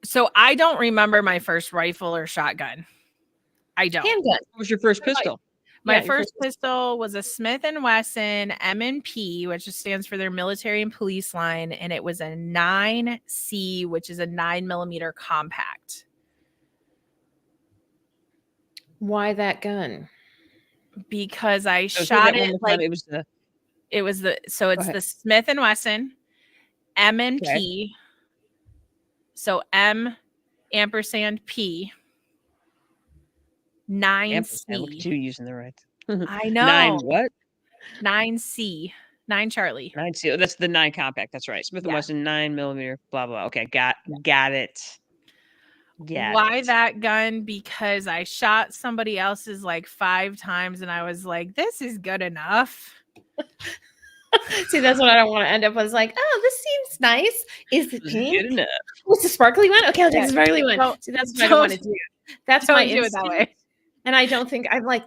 C: So I don't remember my first rifle or shotgun. I don't.
B: Handgun.
A: What was your first pistol?
C: My first pistol was a Smith & Wesson M&P, which stands for their military and police line, and it was a 9C, which is a 9mm compact.
B: Why that gun?
C: Because I shot it like
A: it was the.
C: It's the Smith & Wesson M&P. Okay. So M ampersand P 9C.
A: Look at you using the right.
C: I know.
A: 9 what?
C: 9C. 9 Charlie.
A: 9C. Oh, that's the 9 compact. That's right. Smith & Wesson 9mm. Blah blah. Okay, got it.
C: Why that gun? Because I shot somebody else's like 5 times, and I was like, "This is good enough."
B: See, that's what I don't want to end up with. Like, oh, this seems nice. Is it
A: Good
B: pink?
A: enough.
B: What's the sparkly one? Okay, I'll take
C: Yeah.
B: the sparkly one.
C: Don't-
B: See, that's what I don't want to do. That's my
C: Don't do it that
B: instinct.
C: way.
B: And I don't think I'm like,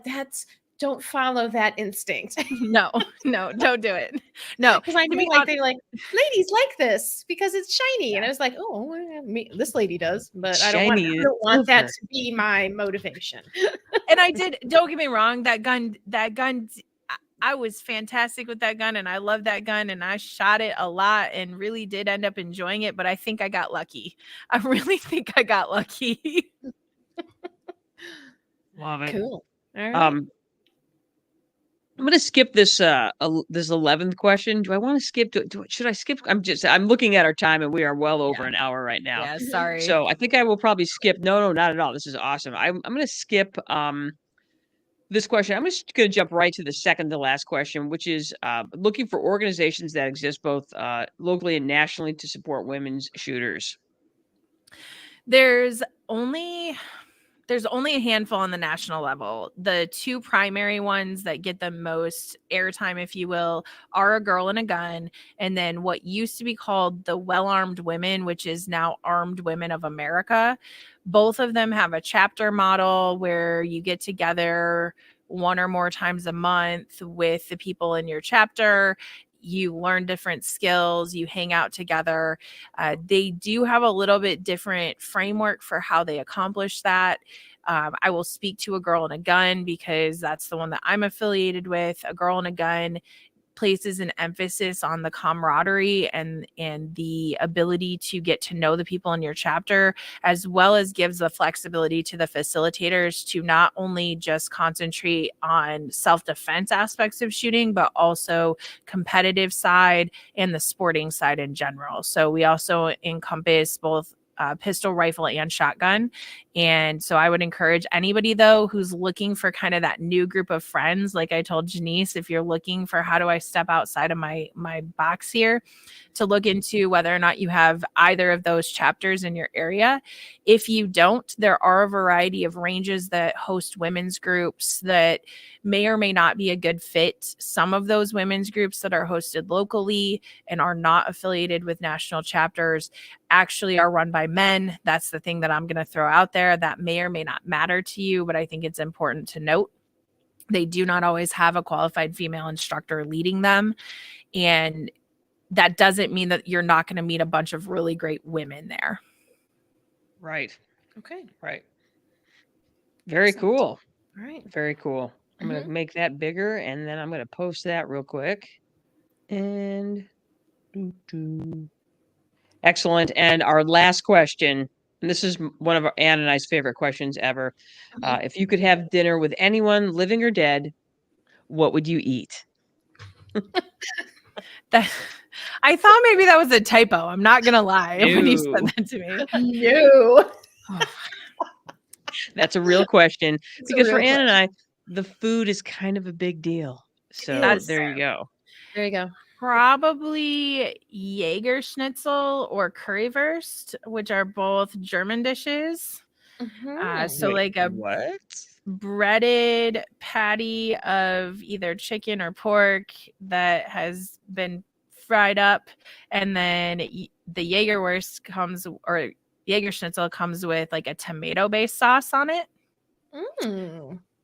B: don't follow that instinct.
C: No, don't do it. No,
B: Because I
C: to
B: know
C: be
B: like
C: hon-
B: they like ladies like this because it's shiny. And I was like, oh, well, this lady does, but I don't
A: Shiny
B: want that
A: silver.
B: to be my motivation.
C: and I did. Don't get me wrong. That gun. I was fantastic with that gun, and I love that gun, and I shot it a lot, and really did end up enjoying it. But I think I got lucky. I really think I got lucky.
A: Love it.
B: Cool. All right.
A: I'm gonna skip this 11th question. Do I want to skip? Should I skip? I'm looking at our time, and we are well over an hour right now.
C: Yeah, sorry.
A: So I think I will probably skip. No, not at all. This is awesome. I'm gonna skip this question. I'm just gonna jump right to the second to last question, which is looking for organizations that exist both locally and nationally to support women's shooters.
C: There's only a handful on the national level. The two primary ones that get the most airtime, if you will, are A Girl and a Gun, and then what used to be called the Well Armed Women, which is now Armed Women of America. Both of them have a chapter model where you get together one or more times a month with the people in your chapter. You learn different skills, you hang out together. They do have a little bit different framework for how they accomplish that. I will speak to A Girl and a Gun because that's the one that I'm affiliated with. A Girl and a Gun places an emphasis on the camaraderie and the ability to get to know the people in your chapter, as well as gives the flexibility to the facilitators to not only just concentrate on self-defense aspects of shooting, but also competitive side and the sporting side in general. So we also encompass both pistol, rifle, and shotgun. And so I would encourage anybody, though, who's looking for kind of that new group of friends, like I told Janice, if you're looking for how do I step outside of my box here, to look into whether or not you have either of those chapters in your area. If you don't, there are a variety of ranges that host women's groups that may or may not be a good fit. Some of those women's groups that are hosted locally and are not affiliated with national chapters actually are run by men. That's the thing that I'm going to throw out there. That may or may not matter to you, but I think it's important to note. They do not always have a qualified female instructor leading them. And that doesn't mean that you're not going to meet a bunch of really great women there.
A: Right.
B: Okay.
A: Right. Very cool.
B: All right.
A: Very cool. I'm going to make that bigger, and then I'm going to post that real quick. And excellent. And our last question, and this is one of Ann and I's favorite questions ever. If you could have dinner with anyone, living or dead, what would you eat?
C: I thought maybe that was a typo. I'm not going to lie when you said that to me.
B: No.
A: That's a real question.
B: It's a
A: Because for
B: real
A: Ann and I, the food is kind of a big deal. So there you go.
B: There you go.
C: Probably Jaeger schnitzel or currywurst, which are both German dishes. So
A: Wait,
C: like a
A: what?
C: breaded patty of either chicken or pork that has been fried up, and then the Jaegerwurst or Jaeger schnitzel comes with like a tomato-based sauce on it.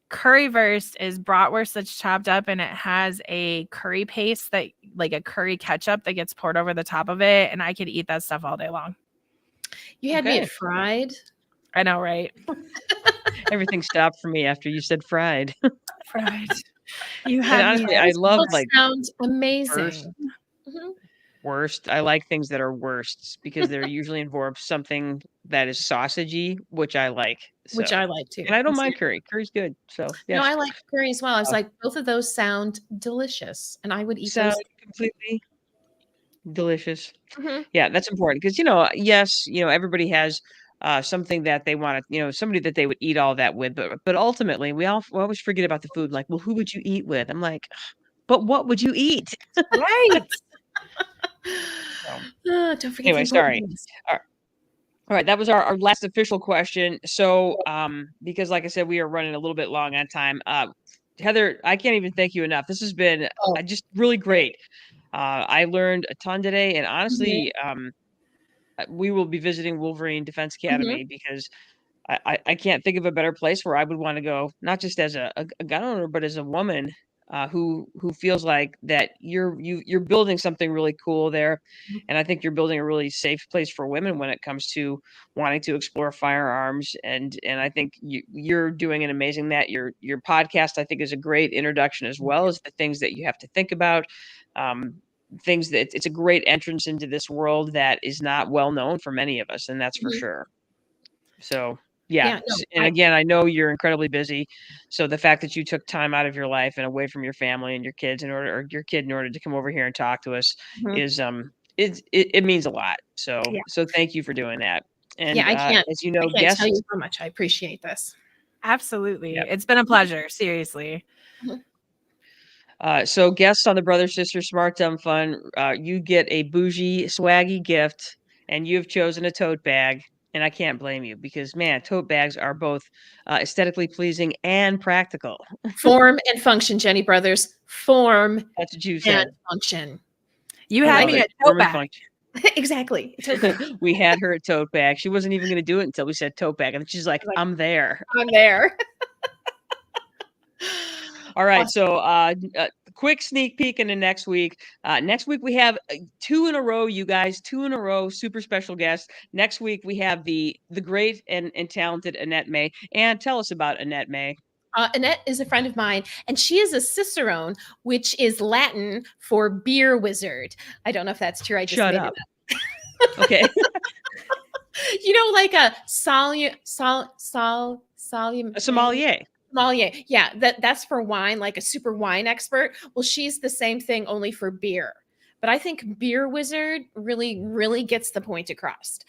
C: Currywurst is bratwurst that's chopped up, and it has a curry paste that, like a curry ketchup that gets poured over the top of it, and I could eat that stuff all day long.
B: You had me at fried.
C: I know, right?
A: Everything stopped for me after you said fried.
C: Fried. You
A: And
C: had
A: honestly,
C: me.
A: I love like
B: sounds amazing.
A: worst. I like things that are worsts because they're usually involve something that is sausagey, which I like.
B: Which
A: So.
B: I like too.
A: And I don't mind curry. Curry's good. So
B: No,
A: yes.
B: I like curry as well. I was like, both of those sound delicious, and I would eat
A: Sound
B: those.
A: completely delicious. Yeah, that's important because yes, everybody has something that they want to, somebody that they would eat all that with, but ultimately we always forget about the food. Like, well, who would you eat with? I'm like, but what would you eat?
C: Right.
B: Don't forget.
A: Anyway, sorry. All right, that was our last official question. So, because like I said, we are running a little bit long on time. Heather, I can't even thank you enough. This has been just really great. I learned a ton today, and
B: Mhm.
A: honestly, we will be visiting Wolverine Defense
B: Mhm.
A: Academy because I can't think of a better place where I would want to go, not just as a gun owner, but as a woman who feels like that you're building something really cool there,
B: Mhm.
A: and I think you're building a really safe place for women when it comes to wanting to explore firearms, and I think you're doing an amazing that your podcast I think is a great introduction as well as the things that you have to think about. Um, Things that it's a great entrance into this world that is not well known for many of us, and that's for
B: Mhm.
A: sure. So, yeah,
B: Yeah, no,
A: and again, I know you're incredibly busy, so the fact that you took time out of your life and away from your family and your kids in order or your kid in order to come over here and talk to us
B: Mhm.
A: is, it means a lot. So
B: Yeah.
A: so thank you for doing that.
B: Yeah,
A: And,
B: I
A: as you know,
B: can't tell
A: guests
B: you how much I appreciate this.
C: Absolutely.
A: yeah.
C: It's been a pleasure, seriously.
B: Mhm.
A: So guests on the Brother Sister Smart Dumb Fun, you get a bougie, swaggy gift, and you've chosen a tote bag. And I can't blame you because man, tote bags are both aesthetically pleasing and practical.
B: Form and function, Jenny Brothers. Form
A: That's what you
B: and
A: said.
B: function.
C: You
A: I
C: had
B: Like
A: love
C: me
A: it.
C: at tote
A: Form and
C: bag.
A: function.
B: exactly. Tote bag.
A: We had her at tote bag. She wasn't even going to do it until we said tote bag, and she's like,
B: Like,
A: "I'm there."
B: I'm there.
A: All right,
B: Awesome.
A: so quick sneak peek into next week. Next week we have two in a row, you guys, two in a row, super special guests. Next week we have the great and talented Annette May. And tell us about Annette May.
B: Annette is a friend of mine, and she is a cicerone, which is Latin for beer wizard. I don't know if that's true. I just
A: Shut
B: made
A: up.
B: it
A: Okay.
B: up. Like a sommelier.
A: A sommelier.
B: Sommelier. Yeah, that's for wine, like a super wine expert. Well, she's the same thing, only for beer. But I think Beer Wizard really, really gets the point across.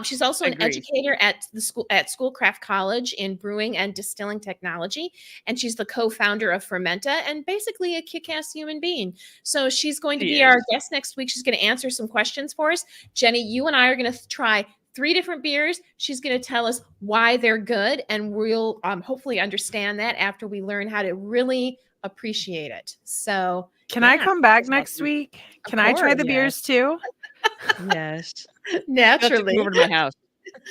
B: She's also an
A: Agreed.
B: educator at Schoolcraft College in brewing and distilling technology, and she's the co-founder of Fermenta and basically a kick-ass human being. So she's going to
A: She
B: be our
A: is.
B: guest next week. She's going to answer some questions for us. Jenny, you and I are going to try 3 different beers. She's going to tell us why they're good, and we'll hopefully understand that after we learn how to really appreciate it. So,
C: Can I
B: yeah,
C: come back
A: That's
C: next
A: awesome.
C: week?
B: of
C: Can I try
B: course.
C: the
A: Yeah.
C: beers too?
A: Yes. You'll have to come
B: Naturally.
A: over to my house.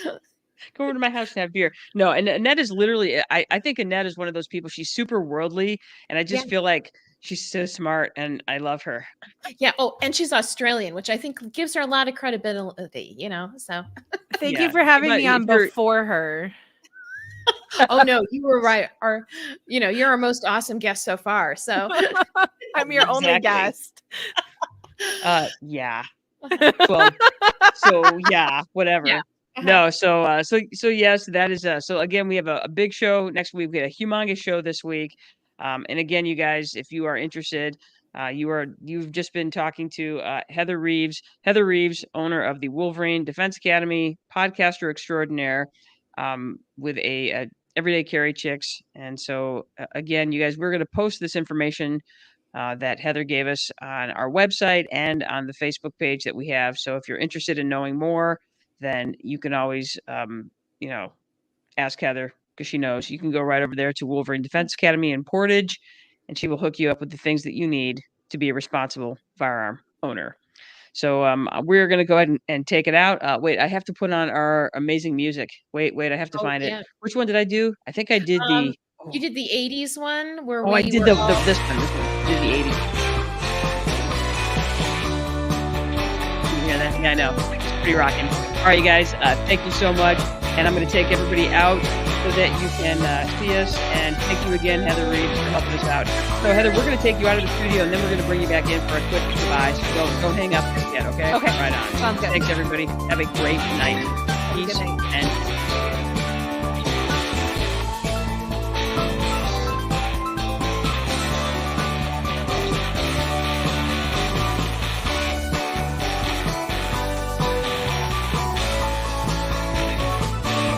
A: Come over to my house and have beer. No, and Annette is literally I think Annette is one of those people, she's super worldly, and I
B: Yeah.
A: just feel like she's so smart, and I love her.
B: Yeah. Oh, and she's Australian, which I think gives her a lot of credibility, So,
C: Thank
A: Yeah.
C: you for having
A: But
C: me on
A: if you're
C: before her.
B: oh no, you were right. You're our most awesome guest so far. So,
C: I'm your only
A: Exactly.
C: guest.
A: Yeah. Well, so yeah, whatever.
B: yeah. Uh-huh.
A: No, so yes, that is so again we have a big show next week. We had a humongous show this week. And again, you guys, if you are interested, you've just been talking to Heather Reeves. Heather Reeves, owner of the Wolverine Defense Academy, podcaster extraordinaire, with a Everyday Carry Chicks. And so again, you guys, we're going to post this information that Heather gave us on our website and on the Facebook page that we have. So if you're interested in knowing more, then you can always, ask Heather because she knows. You can go right over there to Wolverine Defense Academy in Portage, and she will hook you up with the things that you need to be a responsible firearm owner. So we're going to go ahead and take it out. Wait, I have to put on our amazing music. Wait, I have to
B: Oh,
A: find it.
B: yeah.
A: Which one did I do? I think I did
B: You
A: the.
B: did the 80s one where
A: Oh, I
B: we
A: did
B: were
A: this one. This one. I did the 80s. You hear that? Yeah, I know. It's pretty rocking. All right, you guys. Thank you so much. And I'm going to take everybody out so that you can see us. And thank you again, Heather Reeves, for helping us out. So, Heather, we're going to take you out of the studio, and then we're going to bring you back in for a quick goodbye. So don't hang up just yet, okay?
C: Okay.
A: Right on.
C: Sounds good.
A: Thanks, everybody. Have a great night.
C: Have a
A: Peace
C: good night.